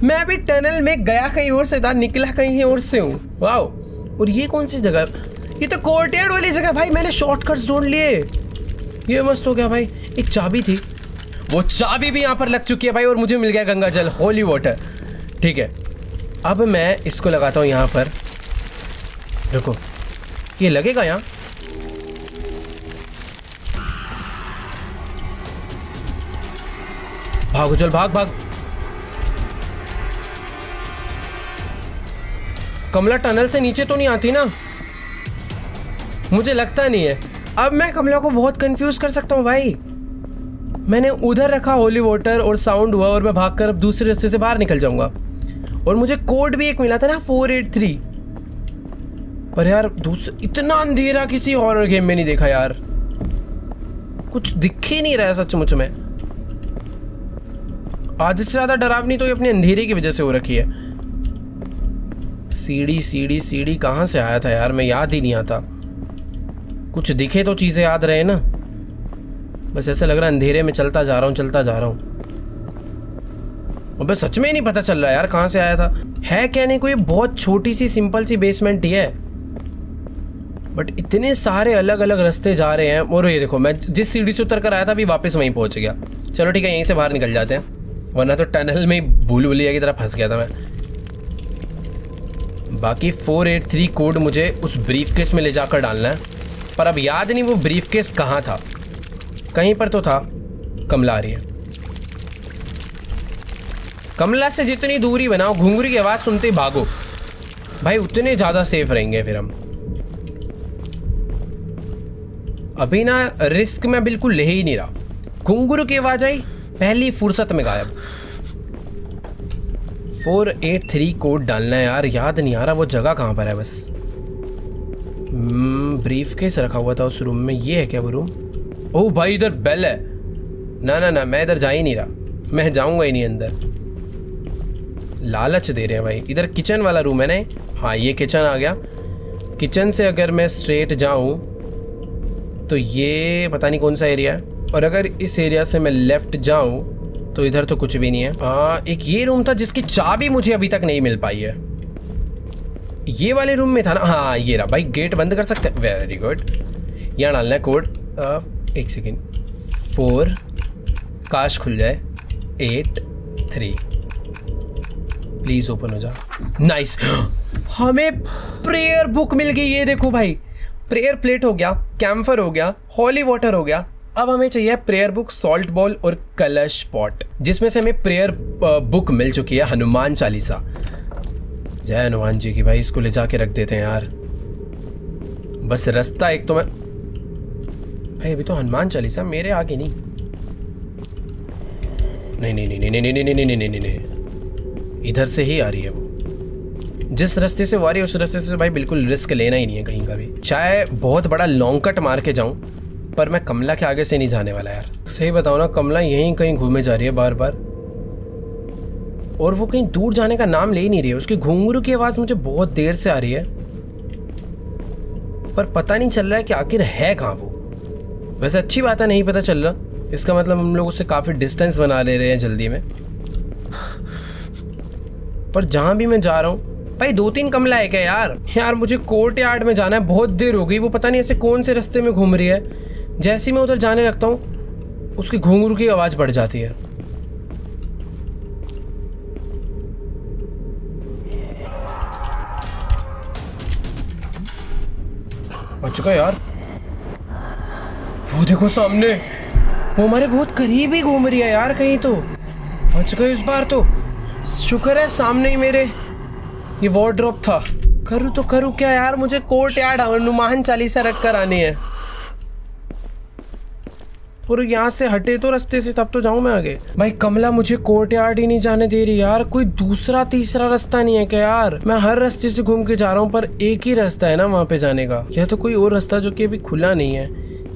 मैं भी टनल में गया कहीं और से था, निकला कहीं और से हूँ। वाओ। और ये कौन सी जगह? ये तो कोर्टयार्ड वाली जगह भाई। मैंने शॉर्टकट्स ढूंढ लिए। ये मस्त हो गया भाई। एक चाबी थी, वो चाबी भी यहाँ पर लग चुकी है भाई, और मुझे मिल गया गंगा जल, होली वाटर। ठीक है, अब मैं इसको लगाता हूँ यहाँ पर। रुको, ये लगेगा यहाँ? भागो, चल भाग भाग। कमला टनल से नीचे तो नहीं आती ना? मुझे लगता नहीं है। अब मैं कमला को बहुत कंफ्यूज कर सकता हूँ भाई। मैंने उधर रखा होली वाटर और साउंड हुआ, और मैं भागकर अब दूसरे रास्ते से बाहर निकल जाऊंगा। और मुझे कोड भी एक मिला था ना, 483। पर यार इतना अंधेरा किसी हॉरर गेम में नहीं देखा यार। कुछ दिख ही नहीं रहा है सचमुच में। आधे से ज्यादा डरावनी तो ये अपने अंधेरे की वजह से हो रखी है। सीढ़ी सीढ़ी सीढ़ी कहाँ से आया था यार? मैं याद ही नहीं आता। कुछ दिखे तो चीजें याद रहे ना। बस ऐसा लग रहा है अंधेरे में चलता जा रहा हूँ, चलता जा रहा हूँ। अबे सच में ही नहीं पता चल रहा यार कहाँ से आया था। है क्या नहीं, कोई बहुत छोटी सी सिंपल सी बेसमेंट ही है, बट इतने सारे अलग अलग रास्ते जा रहे हैं। और ये देखो, मैं जिस सीढ़ी से उतर कर आया था अभी वापस वहीं पहुंच गया। चलो ठीक है, यहीं से बाहर निकल जाते हैं, वरना तो टनल में भूल भुलैया की तरह फंस गया था मैं। बाकी 483 कोड मुझे उस ब्रीफकेस में ले जाकर डालना है, पर अब याद नहीं वो ब्रीफकेस कहाँ था। कहीं पर तो था। कमला आ रही है। कमला से जितनी दूरी बनाओ, घुंघरू की आवाज़ सुनते ही भागो भाई, उतने ज़्यादा सेफ रहेंगे फिर हम। अभी ना रिस्क मैं बिल्कुल ले ही नहीं रहा। घुंघरू की आवाज़ आई, पहली फुर्सत में गायब। 483 कोड डालना है यार, याद नहीं आ रहा वो जगह कहाँ पर है। बस ब्रीफकेस रखा हुआ था उस रूम में। ये है क्या वो रूम? ओह भाई, इधर बेल है। ना ना ना, मैं इधर जा ही नहीं रहा, मैं जाऊंगा ही नहीं अंदर। लालच दे रहे हैं भाई। इधर किचन वाला रूम है ना? हाँ, ये किचन आ गया। किचन से अगर मैं स्ट्रेट जाऊं तो ये पता नहीं कौन सा एरिया है। और अगर इस एरिया से मैं लेफ्ट जाऊं तो इधर तो कुछ भी नहीं है। एक ये रूम था जिसकी चाबी मुझे अभी तक नहीं मिल पाई है। ये वाले रूम में था ना, हाँ ये रहा। भाई गेट बंद कर सकते हैं, वेरी गुड। यहाँ डालना है कोड, एक सेकेंड, 4 काश खुल जाए, 8 3 प्लीज ओपन हो जा। नाइस, हमें प्रेयर बुक मिल गई। ये देखो भाई, प्रेयर प्लेट हो गया, कैम्फर हो गया, हॉली वाटर हो गया। अब हमें चाहिए प्रेयर बुक, सॉल्ट बॉल और कलश पॉट, जिसमें से हमें प्रेयर बुक मिल चुकी है, हनुमान चालीसा। जय हनुमान जी की। भाई इसको ले जाके रख देते हैं यार। बस रास्ता एक तो मैं, भाई अभी तो हनुमान चालीसा मेरे आगे नहीं। नहीं नहीं नहीं नहीं नहीं नहीं नहीं नहीं नहीं नहीं, इधर से ही आ रही है वो। जिस रास्ते से वो आ रही है उस रास्ते से भाई बिल्कुल रिस्क लेना ही नहीं है कहीं का भी। चाहे बहुत बड़ा लॉन्ग कट मार के जाऊं, पर मैं कमला के आगे से नहीं जाने वाला यार। सही बताओ ना, कमला यहीं कहीं घूमे जा रही है बार बार, और वो कहीं दूर जाने का नाम ले ही नहीं रही है। उसकी घुंघरू की आवाज़ मुझे बहुत देर से आ रही है, पर पता नहीं चल रहा है कि आखिर है कहाँ वो। वैसे अच्छी बात है, नहीं पता चल रहा, इसका मतलब हम लोग उससे काफ़ी डिस्टेंस बना ले रहे हैं जल्दी में। पर जहाँ भी मैं जा रहा हूँ भाई 2-3 कमला है क्या यार। यार मुझे कोर्ट यार्ड में जाना है, बहुत देर हो गई। वो पता नहीं ऐसे कौन से रास्ते में घूम रही है। जैसे ही मैं उधर जाने लगता हूँ उसकी घुंघरू की आवाज़ बढ़ जाती है। बच गया यार। वो देखो सामने, वो हमारे बहुत करीब ही घूम रही है यार कहीं तो। बच गए इस बार तो, शुक्र है सामने ही मेरे ये वार्डरोब था। करूँ तो करूँ क्या यार, मुझे कोर्ट यार्ड हनुमान चालीसा रख कर आनी है। और यहाँ से हटे तो रास्ते से, तब तो जाऊँ मैं आगे। भाई कमला मुझे कोर्ट यार्ड ही नहीं जाने दे रही यार। कोई दूसरा तीसरा रास्ता नहीं है क्या यार। मैं हर रास्ते से घूम के जा रहा हूँ, पर एक ही रास्ता है ना वहाँ पे जाने का। या तो कोई और रास्ता जो कि अभी खुला नहीं है।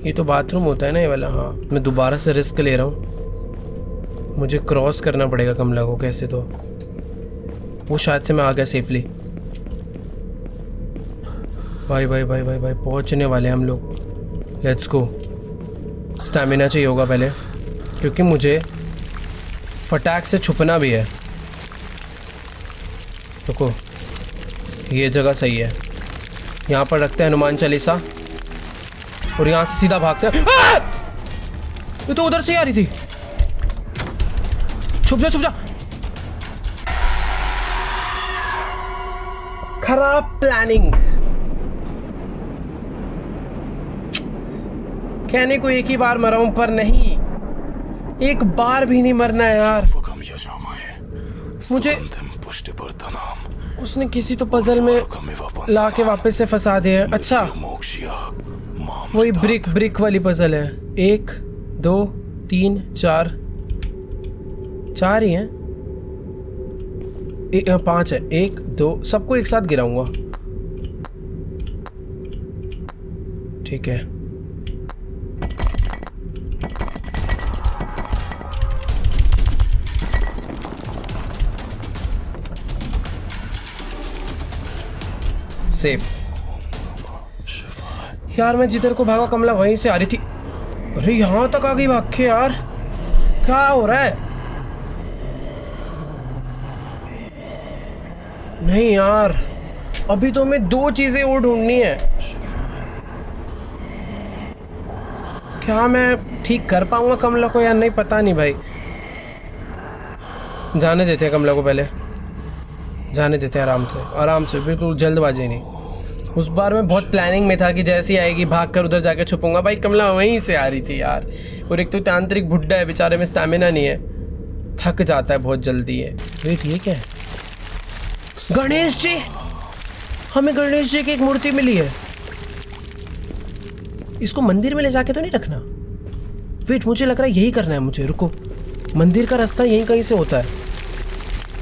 ये तो बाथरूम होता है ना ये वाला। हाँ मैं दोबारा से रिस्क ले रहा हूँ, मुझे क्रॉस करना पड़ेगा कमला को कैसे तो। वो शायद से मैं आ गया सेफली। भाई भाई भाई भाई भाई पहुँचने वाले हम लोग। Let's go. स्टैमिना चाहिए होगा पहले, क्योंकि मुझे फटाक से छुपना भी है। रुको, ये जगह सही है। यहाँ पर रखते हैं हनुमान चालीसा और यहाँ से सीधा भागते हैं। ये तो उधर से ही आ रही थी। छुप जा छुप जा। खराब प्लानिंग। कहने को एक ही बार मरा हूं, पर नहीं, एक बार भी नहीं मरना है यार। मुझे उसने किसी तो पजल में लाके वापस से फंसा दिया है। अच्छा वही ब्रिक वाली पजल है। 1 2 3 4 4 ही हैं, 5 है। 1 2 सबको एक साथ गिराऊंगा। ठीक है। सेफ। यार मैं जिधर को भागा कमला वहीं से आ रही थी। अरे यहाँ तक आ गई भाग के यार, क्या हो रहा है। नहीं यार, अभी तो हमें 2 चीजें और ढूंढनी है। क्या मैं ठीक कर पाऊंगा कमला को या नहीं, पता नहीं भाई। जाने देते हैं कमला को, पहले जाने देते हैं आराम से, बिल्कुल जल्दबाजी नहीं। उस बार मैं बहुत प्लानिंग में था कि जैसी आएगी भाग कर उधर जाके छुपूंगा। भाई कमला वहीं से आ रही थी यार। और एक तो तांत्रिक बुड्ढा है बेचारे में, स्टैमिना नहीं है, थक जाता है बहुत जल्दी है। वेट ये क्या है? गणेश जी, हमें गणेश जी की एक मूर्ति मिली है। इसको मंदिर में ले जाके तो नहीं रखना। वेट मुझे लग रहा है यही करना है मुझे। रुको, मंदिर का रास्ता यहीं कहीं से होता है,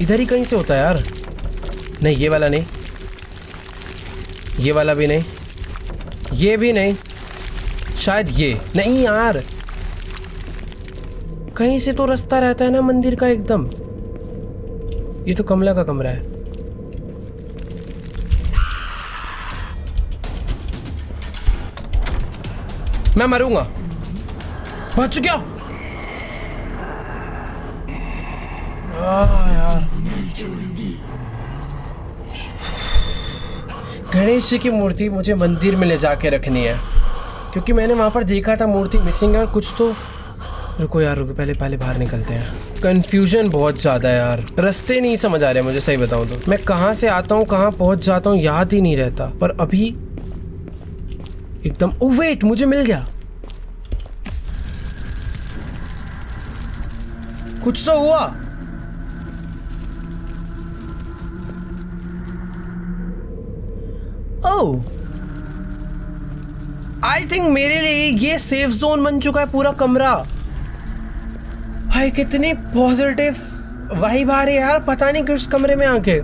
इधर ही कहीं से होता है यार। नहीं ये वाला नहीं, ये वाला भी नहीं, ये भी नहीं, शायद ये नहीं यार। कहीं से तो रास्ता रहता है ना मंदिर का एकदम। ये तो कमला का कमरा है। मैं मरूंगा, बच गया। यार गणेश जी की मूर्ति मुझे मंदिर में ले जाके रखनी है, क्योंकि मैंने वहां पर देखा था मूर्ति मिसिंग है और कुछ तो। रुको यार रुको, पहले बाहर निकलते हैं। कंफ्यूजन बहुत ज़्यादा है यार, रास्ते नहीं समझ आ रहे मुझे, सही बताऊं तो। मैं कहाँ से आता हूँ कहाँ पहुँच जाता हूँ याद ही नहीं रहता। पर अभी एकदम, ओ वेट, मुझे मिल गया, कुछ तो हुआ। ओह, आई थिंक मेरे लिए ये सेफ जोन बन चुका है पूरा कमरा। भाई कितनी पॉजिटिव वाइब आ रही है यार, पता नहीं क्यों इस कमरे में आके,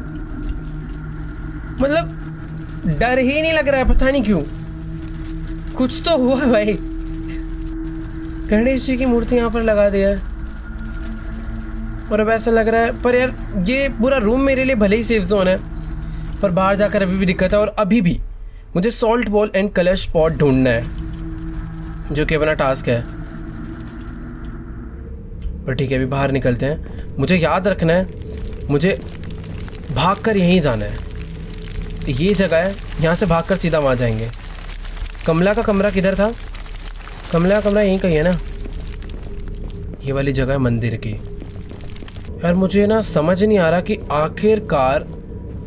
मतलब डर ही नहीं लग रहा है, पता नहीं क्यों। कुछ तो हुआ भाई। गणेश जी की मूर्ति यहाँ पर लगा दिया है और अब ऐसा लग रहा है, पर यार ये पूरा रूम मेरे लिए भले ही सेफ जोन है, पर बाहर जाकर अभी भी दिक्कत है। और अभी भी मुझे सॉल्ट बॉल एंड कलश पॉट ढूंढना है, जो कि अपना टास्क है। पर ठीक है, अभी बाहर निकलते हैं। मुझे याद रखना है, मुझे भागकर यहीं जाना है। ये जगह है, यहाँ से भागकर सीधा वहाँ जाएंगे। कमला का कमरा किधर था? कमला का कमरा यहीं कहीं है ना, ये वाली जगह है मंदिर की। यार मुझे ना समझ नहीं आ रहा कि आखिरकार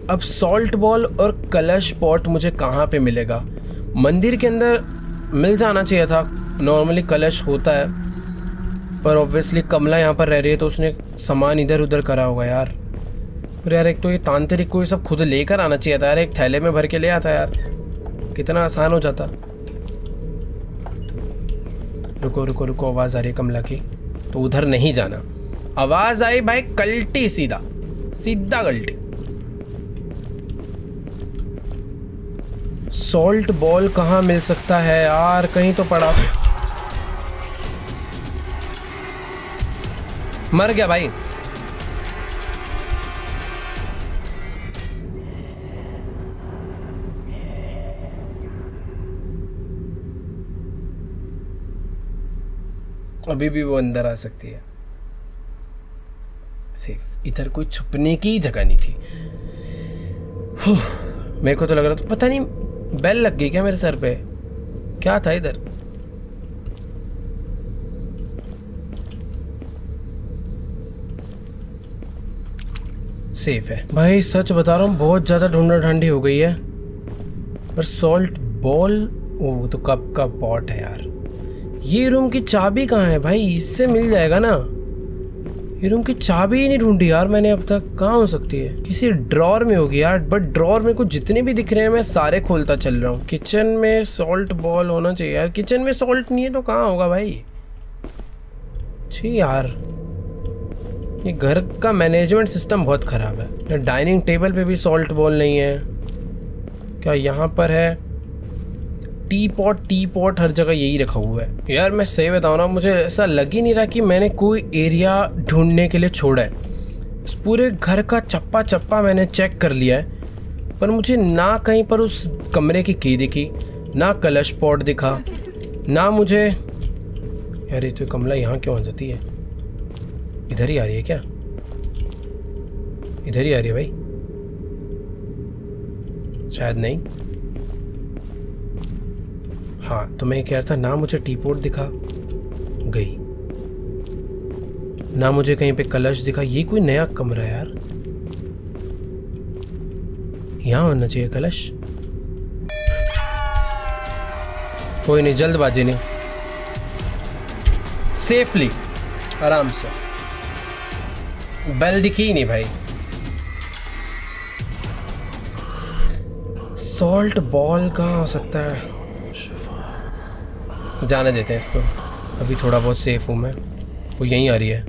अब सॉल्ट बॉल और कलश पॉट मुझे कहाँ पे मिलेगा। मंदिर के अंदर मिल जाना चाहिए था, नॉर्मली कलश होता है, पर ऑब्वियसली कमला यहाँ पर रह रही है तो उसने सामान इधर उधर करा होगा यार। पर यार एक तो ये तांत्रिक को ये सब खुद लेकर आना चाहिए था यार, एक थैले में भर के ले आता यार, कितना आसान हो जाता। रुको रुको रुको, आवाज़ आ रही है कमला की, तो उधर नहीं जाना। आवाज़ आई भाई, कल्टी, सीधा सीधा कल्टी। सॉल्ट बॉल कहाँ मिल सकता है यार, कहीं तो पड़ा। मर गया भाई। अभी भी वो अंदर आ सकती है। सेफ, इधर कोई छुपने की जगह नहीं थी। मेरे को तो लग रहा था, पता नहीं बेल लग गई क्या मेरे सर पे, क्या था इधर। सेफ है भाई, सच बता रहा हूँ, बहुत ज़्यादा ढूंढा ढांडी हो गई है। पर सॉल्ट बॉल, वो तो कप का पॉट है यार। ये रूम की चाबी कहाँ है भाई, इससे मिल जाएगा ना। ये रूम की चाबी ही नहीं ढूंढी यार मैंने अब तक, कहाँ हो सकती है? किसी ड्रॉर में होगी यार, बट ड्रॉर में कुछ जितने भी दिख रहे हैं मैं सारे खोलता चल रहा हूँ। किचन में सॉल्ट बॉल होना चाहिए यार, किचन में सॉल्ट नहीं है तो कहाँ होगा भाई? छी यार, ये घर का मैनेजमेंट सिस्टम बहुत ख़राब है। डाइनिंग टेबल पे भी सॉल्ट बॉल नहीं है। क्या यहाँ पर है? टी पॉट हर जगह यही रखा हुआ है यार। मैं सही बताऊँ ना, मुझे ऐसा लग ही नहीं रहा कि मैंने कोई एरिया ढूंढने के लिए छोड़ा है। इस पूरे घर का चप्पा चप्पा मैंने चेक कर लिया है, पर मुझे ना कहीं पर उस कमरे की दिखी, ना कलश पॉट दिखा, ना मुझे। यार ये तो कमला यहाँ क्यों आ जाती है? इधर ही आ रही है क्या? इधर ही आ रही है भाई, शायद नहीं। हाँ, तो मैं कह रहा था, ना मुझे टी पॉट दिखा, गई, ना मुझे कहीं पे कलश दिखा। ये कोई नया कमरा है यार, यहाँ होना चाहिए कलश। कोई नहीं, जल्दबाजी नहीं, सेफली, आराम से। बेल दिखी ही नहीं भाई। सॉल्ट बॉल कहाँ हो सकता है? जाने देते हैं इसको, अभी थोड़ा बहुत सेफ हूँ मैं। वो यहीं आ रही है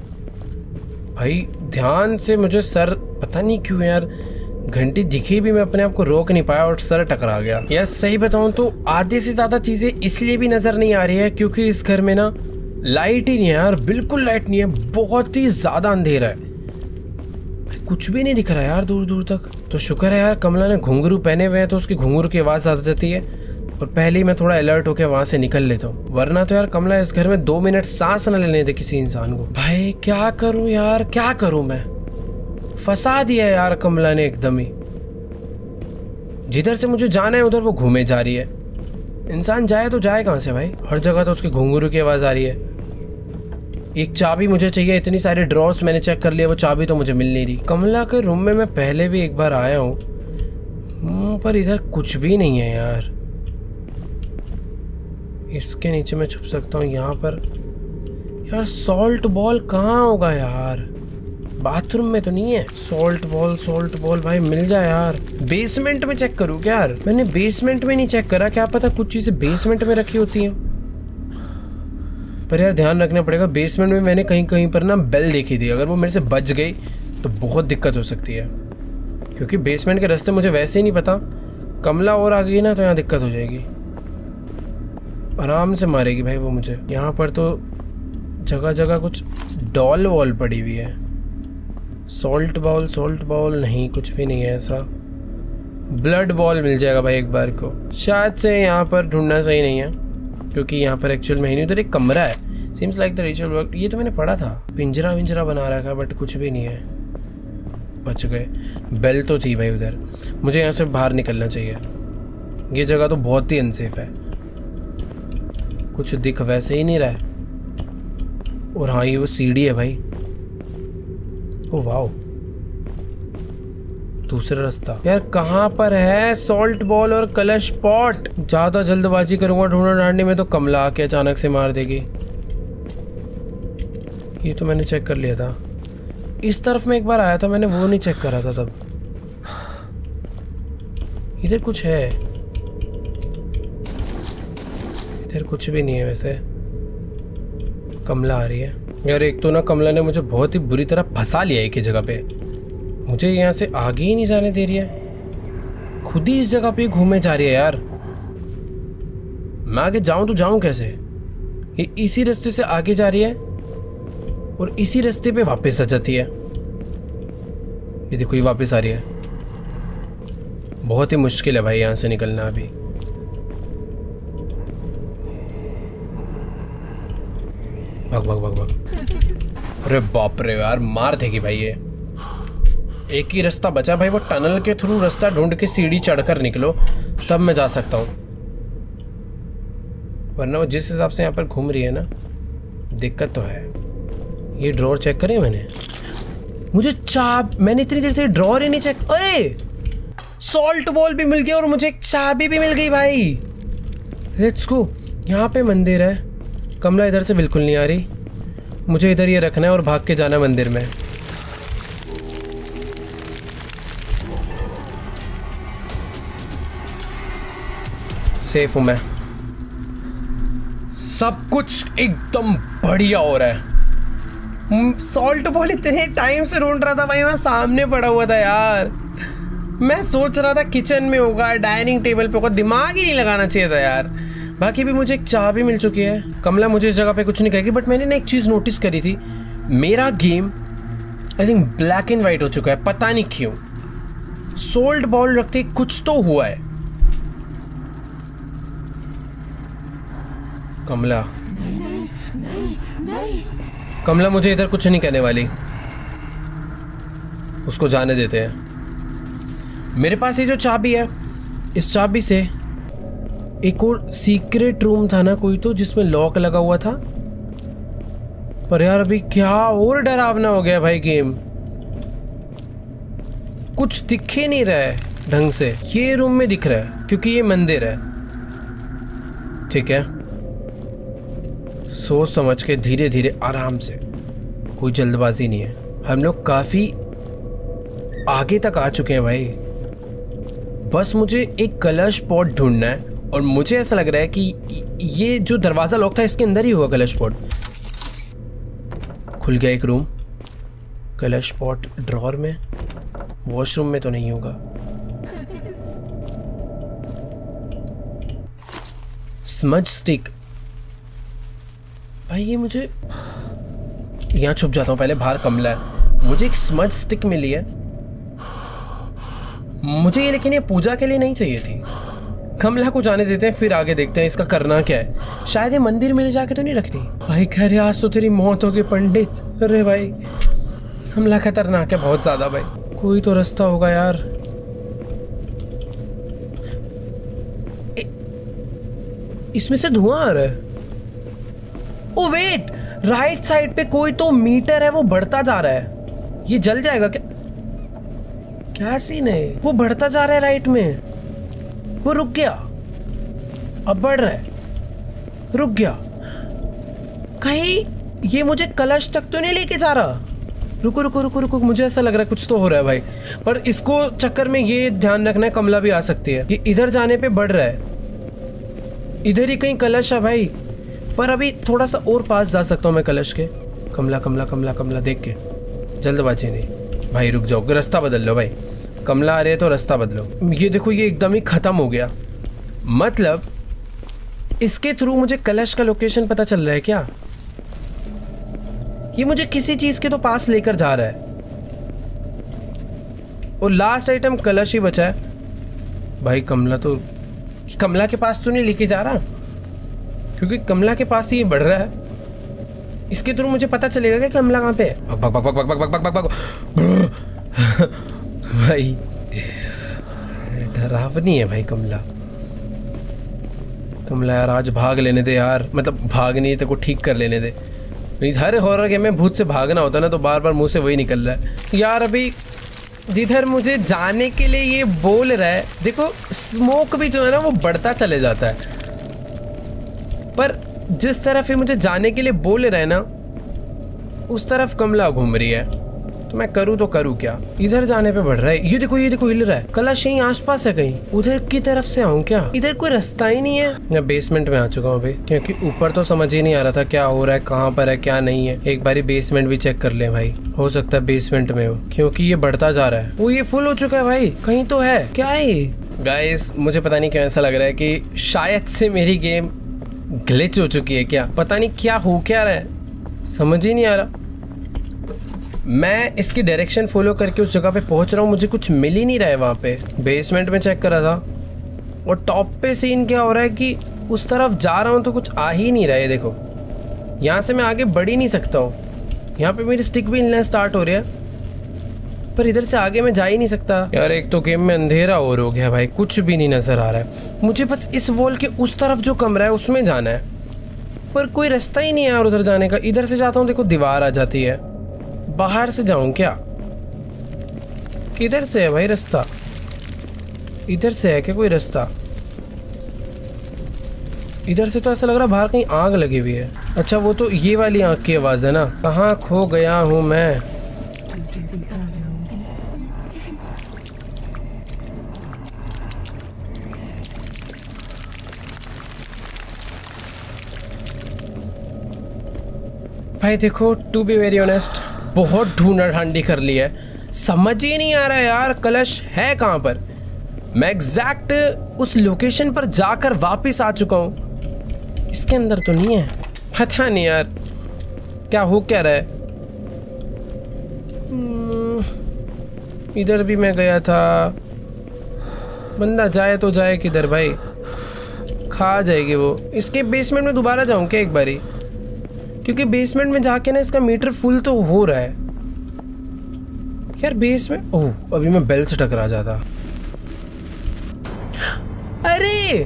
भाई, ध्यान से। मुझे सर, पता नहीं क्यों यार, घंटी दिखी भी मैं अपने आप को रोक नहीं पाया और सर टकरा गया यार। सही बताऊँ तो आधे से ज़्यादा चीज़ें इसलिए भी नज़र नहीं आ रही है क्योंकि इस घर में ना लाइट ही नहीं है यार, बिल्कुल लाइट नहीं है, बहुत ही ज़्यादा अंधेरा है, कुछ भी नहीं दिख रहा यार दूर दूर तक। तो शुक्र है यार कमला ने घुंघरू पहने हुए हैं तो उसकी घुंघरू की आवाज़ आ जाती है, और पहले ही मैं थोड़ा अलर्ट होकर वहां से निकल लेता हूँ, वरना तो यार कमला इस घर में 2 मिनट सांस न लेने दे किसी इंसान को। भाई क्या करूं यार, क्या करूं मैं, फंसा दिया यार कमला ने एकदम ही। जिधर से मुझे जाना है उधर वो घूमे जा रही है। इंसान जाए तो जाए कहाँ से भाई, हर जगह तो उसके घुंघरू की आवाज़ आ रही है। एक चाबी मुझे चाहिए, इतनी सारे ड्रॉर्स मैंने चेक कर लिया, वो चाबी तो मुझे मिल नहीं रही। कमला के रूम में मैं पहले भी एक बार आया हूँ, पर इधर कुछ भी नहीं है यार। इसके नीचे मैं छुप सकता हूँ, यहाँ पर यार सॉल्ट बॉल कहाँ होगा यार, बाथरूम में तो नहीं है। सॉल्ट बॉल भाई मिल जाए यार। बेसमेंट में चेक करूँ क्या यार, मैंने बेसमेंट में नहीं चेक करा, क्या पता कुछ चीजें बेसमेंट में रखी होती हैं। पर यार ध्यान रखना पड़ेगा, बेसमेंट में मैंने कहीं कहीं पर ना बेल देखी थी, अगर वो मेरे से बच गई तो बहुत दिक्कत हो सकती है, क्योंकि बेसमेंट के रास्ते मुझे वैसे ही नहीं पता। कमला और आ गई ना तो यहाँ दिक्कत हो जाएगी, आराम से मारेगी भाई वो मुझे। यहाँ पर तो जगह जगह कुछ डॉल वॉल पड़ी हुई है। सॉल्ट बॉल नहीं, कुछ भी नहीं है ऐसा। ब्लड बॉल मिल जाएगा भाई एक बार को। शायद से यहाँ पर ढूंढना सही नहीं है, क्योंकि यहाँ पर एक्चुअल में ही नहीं, उधर एक कमरा है। Seems like the ritual work, ये तो मैंने पढ़ा था। पिंजरा विंजरा बना रखा है, बट कुछ भी नहीं है। बच गए। बेल तो थी भाई उधर, मुझे यहाँ से बाहर निकलना चाहिए। ये जगह तो बहुत ही अनसेफ है, कुछ दिख वैसे ही नहीं रहा है। और हाँ ये वो सीढ़ी है भाई। ओ वाओ, दूसरा रास्ता। यार कहाँ पर है सॉल्ट बॉल और कलश पॉट? ज्यादा जल्दबाजी करूंगा ढूंढने ढांडने में तो कमला आके अचानक से मार देगी। ये तो मैंने चेक कर लिया था। इस तरफ में एक बार आया था मैंने, वो नहीं चेक करा था तब। इधर कुछ है, इधर कुछ भी नहीं है वैसे। कमला आ रही है यार। एक तो ना कमला ने मुझे बहुत ही बुरी तरह फंसा लिया एक ही जगह पे, मुझे यहाँ से आगे ही नहीं जाने दे रही है, खुद ही इस जगह पे घूमे जा रही है यार। मैं आगे जाऊं तो जाऊं कैसे? ये इसी रास्ते से आगे जा रही है और इसी रास्ते पे वापस आ जाती है। ये देखो ये वापस आ रही है। बहुत ही मुश्किल है भाई यहाँ से निकलना अभी। भाग। अरे बाप रे यार, मार देगी भाई ये। एक ही रास्ता बचा भाई, वो टनल के थ्रू रास्ता ढूंढ के सीढ़ी चढ़कर निकलो, तब मैं जा सकता हूँ। वरना वो जिस हिसाब से यहाँ पर घूम रही है ना, दिक्कत तो है। ये ड्रॉर चेक करें मैंने, मुझे मैंने इतनी देर से ड्रॉर ही नहीं चेक। अरे सॉल्ट बॉल भी मिल गया और मुझे एक चाबी भी मिल गई भाई। Let's go. यहाँ पे मंदिर है, कमला इधर से बिल्कुल नहीं आ रही, मुझे इधर ये रखना है और भाग के जाना मंदिर में। सेफ हूं मैं, सब कुछ एकदम बढ़िया हो रहा है। सॉल्ट बॉल इतने टाइम से ढूंढ रहा था भाई, मैं सामने पड़ा हुआ था यार। मैं सोच रहा था किचन में होगा, डाइनिंग टेबल पे होगा, दिमाग ही नहीं लगाना चाहिए था यार। बाकी भी मुझे एक चाबी मिल चुकी है। कमला मुझे इस जगह पे कुछ नहीं कहेगी, बट मैंने ना एक चीज़ नोटिस करी थी, मेरा game I think black and white हो चुका है, पता नहीं क्यों। सोल्ट बॉल रखते कुछ तो हुआ है। कमला मुझे इधर कुछ नहीं कहने वाली, उसको जाने देते हैं। मेरे पास ये जो चाबी है, इस चाबी से एक और सीक्रेट रूम था ना कोई तो, जिसमें लॉक लगा हुआ था। पर यार अभी क्या और डरावना हो गया भाई गेम, कुछ दिख ही नहीं रहा है ढंग से। ये रूम में दिख रहा है क्योंकि ये मंदिर है, ठीक है। सोच समझ के धीरे धीरे आराम से, कोई जल्दबाजी नहीं है। हम लोग काफी आगे तक आ चुके हैं भाई। बस मुझे एक कलश पॉट ढूंढना है और मुझे ऐसा लग रहा है कि ये जो दरवाजा लॉक था इसके अंदर ही हुआ कलश पॉट। खुल गया एक रूम, कलश पॉट ड्रॉर में, वॉशरूम में तो नहीं होगा। स्मज स्टिक भाई, ये मुझे यहाँ छुप जाता हूँ पहले, बाहर कमला है। मुझे एक स्मज स्टिक मिली है, मुझे ये लेकिन ये पूजा के लिए नहीं चाहिए थी, कमला को जाने देते हैं, फिर आगे देखते हैं इसका करना क्या है। शायद ये मंदिर में ले जाके तो नहीं रखनी। भाई कह रहे आज तो तेरी मौत होगी पंडित। अरे भाई कमला खतरनाक है बहुत ज्यादा भाई। कोई तो रास्ता होगा यार। इसमें से धुआं आ रहा है। ओ वेट, राइट साइड पे कोई तो मीटर है, वो बढ़ता जा रहा है। ये जल जाएगा क्या? क्या सीन है? वो बढ़ता जा रहा है राइट में, वो रुक गया, अब बढ़ रहा है, रुक गया। कहीं ये मुझे कलश तक तो नहीं लेके जा रहा? रुको रुको रुको रुको, मुझे ऐसा लग रहा है कुछ तो हो रहा है भाई। पर इसको चक्कर में ये ध्यान रखना है कमला भी आ सकती है। ये इधर जाने पे बढ़ रहा है, इधर ही कहीं कलश है भाई। पर अभी थोड़ा सा और पास जा सकता हूँ मैं कलश के। कमला कमला कमला कमला देख के, जल्दबाजी नहीं भाई, रुक जाओ, रास्ता बदल लो भाई। कमला आ रही है तो रास्ता बदलो। ये देखो ये एकदम ही खत्म हो गया। मतलब इसके थ्रू मुझे कलश का लोकेशन पता चल रहा है क्या? ये मुझे किसी चीज के तो पास लेकर जा रहा है। और लास्ट आइटम कलश ही बचा है भाई। कमला के पास तो नहीं लेके जा रहा, क्योंकि कमला के पास ही ये बढ़ रहा है। इसके थ्रू मुझे पता चलेगा कि कमला कहाँ पे है। भग भग भग भग भग भग भग भग भाई डरावनी है भाई कमला। कमला यार आज भाग लेने दे यार, मतलब भाग नहीं तेरे को ठीक कर लेने दे। हर हॉरर गेम में भूत से भागना होता है ना, तो बार बार मुंह से वही निकल रहा है यार। अभी जिधर मुझे जाने के लिए ये बोल रहा है, देखो स्मोक भी जो है ना वो बढ़ता चले जाता है। पर जिस तरफ ये मुझे जाने के लिए बोल रहा है ना, उस तरफ कमला घूम रही है। तो मैं करूँ तो करूँ क्या? इधर जाने पे बढ़ रहा है। ये देखो हिल रहा है। कलश यहीं आसपास है कहीं, उधर की तरफ से आऊँ क्या? इधर कोई रास्ता ही नहीं है। मैं बेसमेंट में आ चुका हूँ अभी, क्योंकि ऊपर तो समझ ही नहीं आ रहा था क्या हो रहा है, कहाँ पर है क्या नहीं है। एक बारी बेसमेंट भी चेक कर ले भाई, हो सकता है बेसमेंट में हो, क्योंकि ये बढ़ता जा रहा है। वो ये फुल हो चुका है भाई, कहीं तो है। क्या है ये? गाइस मुझे पता नहीं क्यों ऐसा लग रहा है कि शायद से मेरी गेम ग्लिच हो चुकी है क्या? पता नहीं क्या हो क्या रहा है, समझ ही नहीं आ रहा। मैं इसकी डायरेक्शन फॉलो करके उस जगह पे पहुंच रहा हूँ, मुझे कुछ मिल ही नहीं रहा है वहाँ पे। बेसमेंट में चेक करा था, और टॉप पे सीन क्या हो रहा है कि उस तरफ जा रहा हूँ तो कुछ आ ही नहीं रहा है। देखो यहाँ से मैं आगे बढ़ ही नहीं सकता हूँ। यहाँ पे मेरी स्टिक भी हिलना स्टार्ट हो रही है, पर इधर से आगे मैं जा ही नहीं सकता यार। एक तो गेम में अंधेरा और हो गया भाई, कुछ भी नहीं नजर आ रहा है। मुझे बस इस वॉल के उस तरफ जो कमरा है उसमें जाना है, पर कोई रास्ता ही नहीं है यार उधर जाने का। इधर से जाता हूँ, देखो दीवार आ जाती है। बाहर से जाऊं क्या? किधर से है भाई रास्ता? इधर से है क्या कोई रास्ता? इधर से तो ऐसा लग रहा है बाहर कहीं आग लगी हुई है। अच्छा वो तो ये वाली आग की आवाज है ना। कहाँ खो गया हूं मैं? भाई देखो, टू बी वेरी ऑनेस्ट, बहुत ढूंढा ढांडी कर ली है, समझ ही नहीं आ रहा है यार कलश है कहाँ पर। मैं एग्जैक्ट उस लोकेशन पर जाकर वापस आ चुका हूँ, इसके अंदर तो नहीं है। पता नहीं यार क्या हो क्या रहा है। इधर भी मैं गया था। बंदा जाए तो जाए किधर भाई? खा जाएगी वो। इसके बेसमेंट में दोबारा जाऊँ क्या एक बारी? क्योंकि बेसमेंट में जाके ना इसका मीटर फुल तो हो रहा है यार। बेसमेंट, ओह अभी मैं बेल से टकरा जाता। अरे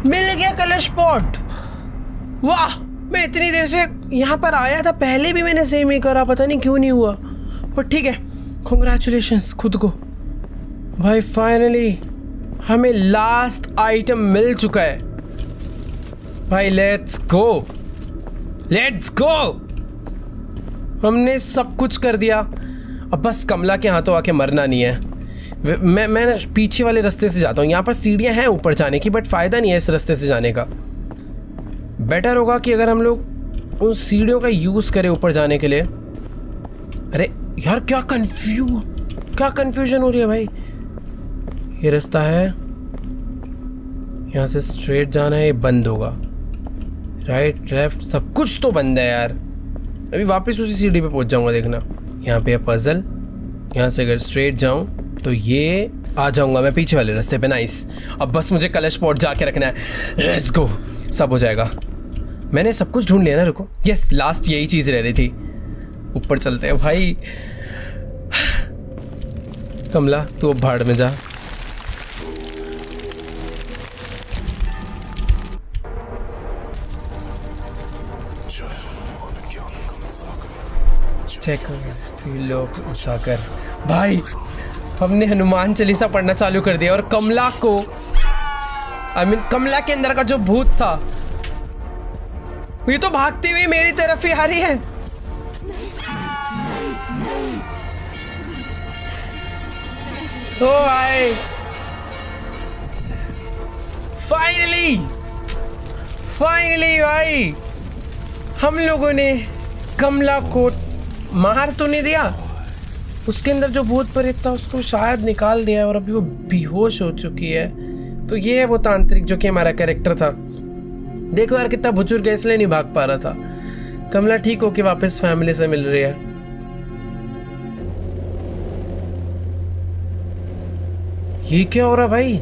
मिल गया कलश पॉट। वाह, मैं इतनी देर से यहाँ पर आया था, पहले भी मैंने सेम ही करा, पता नहीं क्यों नहीं हुआ। पर ठीक है, कांग्रेचुलेशंस खुद को भाई। फाइनली हमें लास्ट आइटम मिल चुका है भाई। Let's go, let's go. हमने सब कुछ कर दिया, अब बस कमला के हाथों आके मरना नहीं है। मैं पीछे वाले रास्ते से जाता हूँ। यहाँ पर सीढ़ियाँ हैं ऊपर जाने की, बट फ़ायदा नहीं है इस रास्ते से जाने का। बेटर होगा कि अगर हम लोग उन सीढ़ियों का यूज़ करें ऊपर जाने के लिए। अरे यार क्या कन्फ्यूजन हो रही है भाई। ये रास्ता है, यहाँ से स्ट्रेट जाना है, ये बंद होगा। राइट लेफ्ट सब कुछ तो बंद है यार। अभी वापस उसी सीढ़ी पे पहुंच जाऊंगा, देखना। यहाँ पे है पजल, यहाँ से अगर स्ट्रेट जाऊं तो ये आ जाऊंगा मैं पीछे वाले रास्ते पे। नाइस। अब बस मुझे कलश पॉट जाके रखना है। लेट्स गो, सब हो जाएगा। मैंने सब कुछ ढूंढ लिया ना, रुको। यस, लास्ट यही चीज़ रह रही थी। ऊपर चलते हैं भाई। कमला तू अब भाड़ में जा। चेक लोग उठाकर भाई, हमने हनुमान चालीसा पढ़ना चालू कर दिया और कमला को कमला के अंदर का जो भूत था ये तो भागती हुई मेरी तरफ ही आ रही है। ओ भाई, फाइनली भाई हम लोगों ने कमला को मार तो नहीं दिया, उसके अंदर जो भूत प्रेत था उसको शायद निकाल दिया और अभी वो बेहोश हो चुकी है। तो ये है वो तांत्रिक जो कि हमारा कैरेक्टर था। देखो यार कितना बुजुर्ग है, इसलिए नहीं भाग पा रहा था। कमला ठीक होके वापस फैमिली से मिल रही है। ये क्या हो रहा भाई?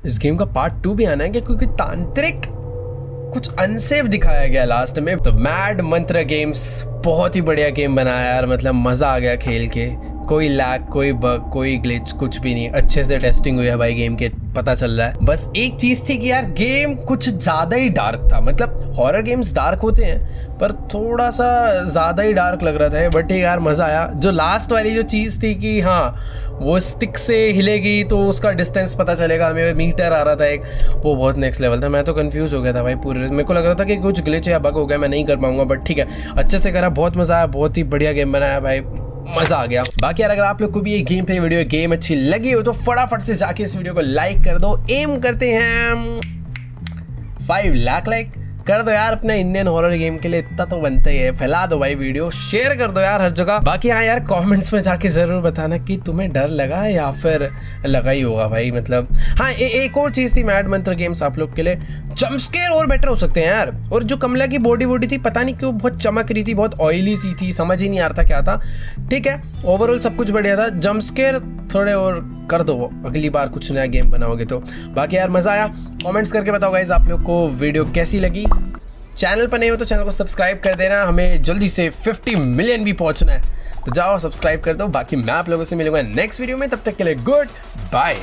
इस गेम का पार्ट 2 भी आना है क्या? क्योंकि तांत्रिक कुछ अनसेफ दिखाया गया लास्ट में। तो मैड मंत्र गेम्स बहुत ही बढ़िया गेम बनाया यार, मतलब मजा आ गया खेल के। कोई लैग, कोई बग, कोई ग्लिच, कुछ भी नहीं। अच्छे से टेस्टिंग हुई है भाई गेम के, पता चल रहा है। बस एक चीज थी कि यार गेम कुछ ज्यादा ही डार्क था। मतलब हॉरर गेम्स डार्क होते हैं पर थोड़ा सा ज्यादा ही डार्क लग रहा था। बट यार मजा आया। जो लास्ट वाली जो चीज थी कि हाँ वो स्टिक से हिलेगी तो उसका डिस्टेंस पता चलेगा, हमें मीटर आ रहा था एक, वो बहुत नेक्स्ट लेवल था। मैं तो कंफ्यूज हो गया था भाई पूरे। मेरे को लग रहा था कि कुछ ग्लिच या बग हो गया, मैं नहीं कर पाऊंगा। बट ठीक है, अच्छे से करा, बहुत मजा आया, बहुत ही बढ़िया गेम बनाया भाई, मजा आ गया। बाकी यार अगर आप लोग को भी ये गेम प्ले वीडियो गेम अच्छी लगी हो तो फटाफट से जाके इस वीडियो को लाइक कर दो। एम करते हैं 5 लाख लाइक कर दो यार अपने इंडियन हॉरर गेम के लिए, इतना तो बनता ही है। फैला दो भाई वीडियो, शेयर कर दो यार हर जगह। बाकी हाँ यार कमेंट्स में जाके जरूर बताना कि तुम्हें डर लगा या फिर लगा ही होगा भाई। मतलब हाँ एक और चीज थी मैड मंत्र गेम्स आप लोग के लिए, जंप स्केयर और बेटर हो सकते हैं यार। और जो कमला की बॉडी वॉडी थी पता नहीं क्यों बहुत चमक रही थी, बहुत ऑयली सी थी, समझ ही नहीं आ रहा था क्या था। ठीक है, ओवरऑल सब कुछ बढ़िया था। जंप स्केयर थोड़े और कर दो अगली बार कुछ नया गेम बनाओगे तो। बाकी यार मजा आया। कमेंट्स करके बताओ गाइस आप लोग को वीडियो कैसी लगी। चैनल पर नहीं हो तो चैनल को सब्सक्राइब कर देना, हमें जल्दी से 50 मिलियन भी पहुंचना है। तो जाओ सब्सक्राइब कर दो। बाकी मैं आप लोगों से मिलूंगा नेक्स्ट वीडियो में, तब तक के लिए गुड बाय।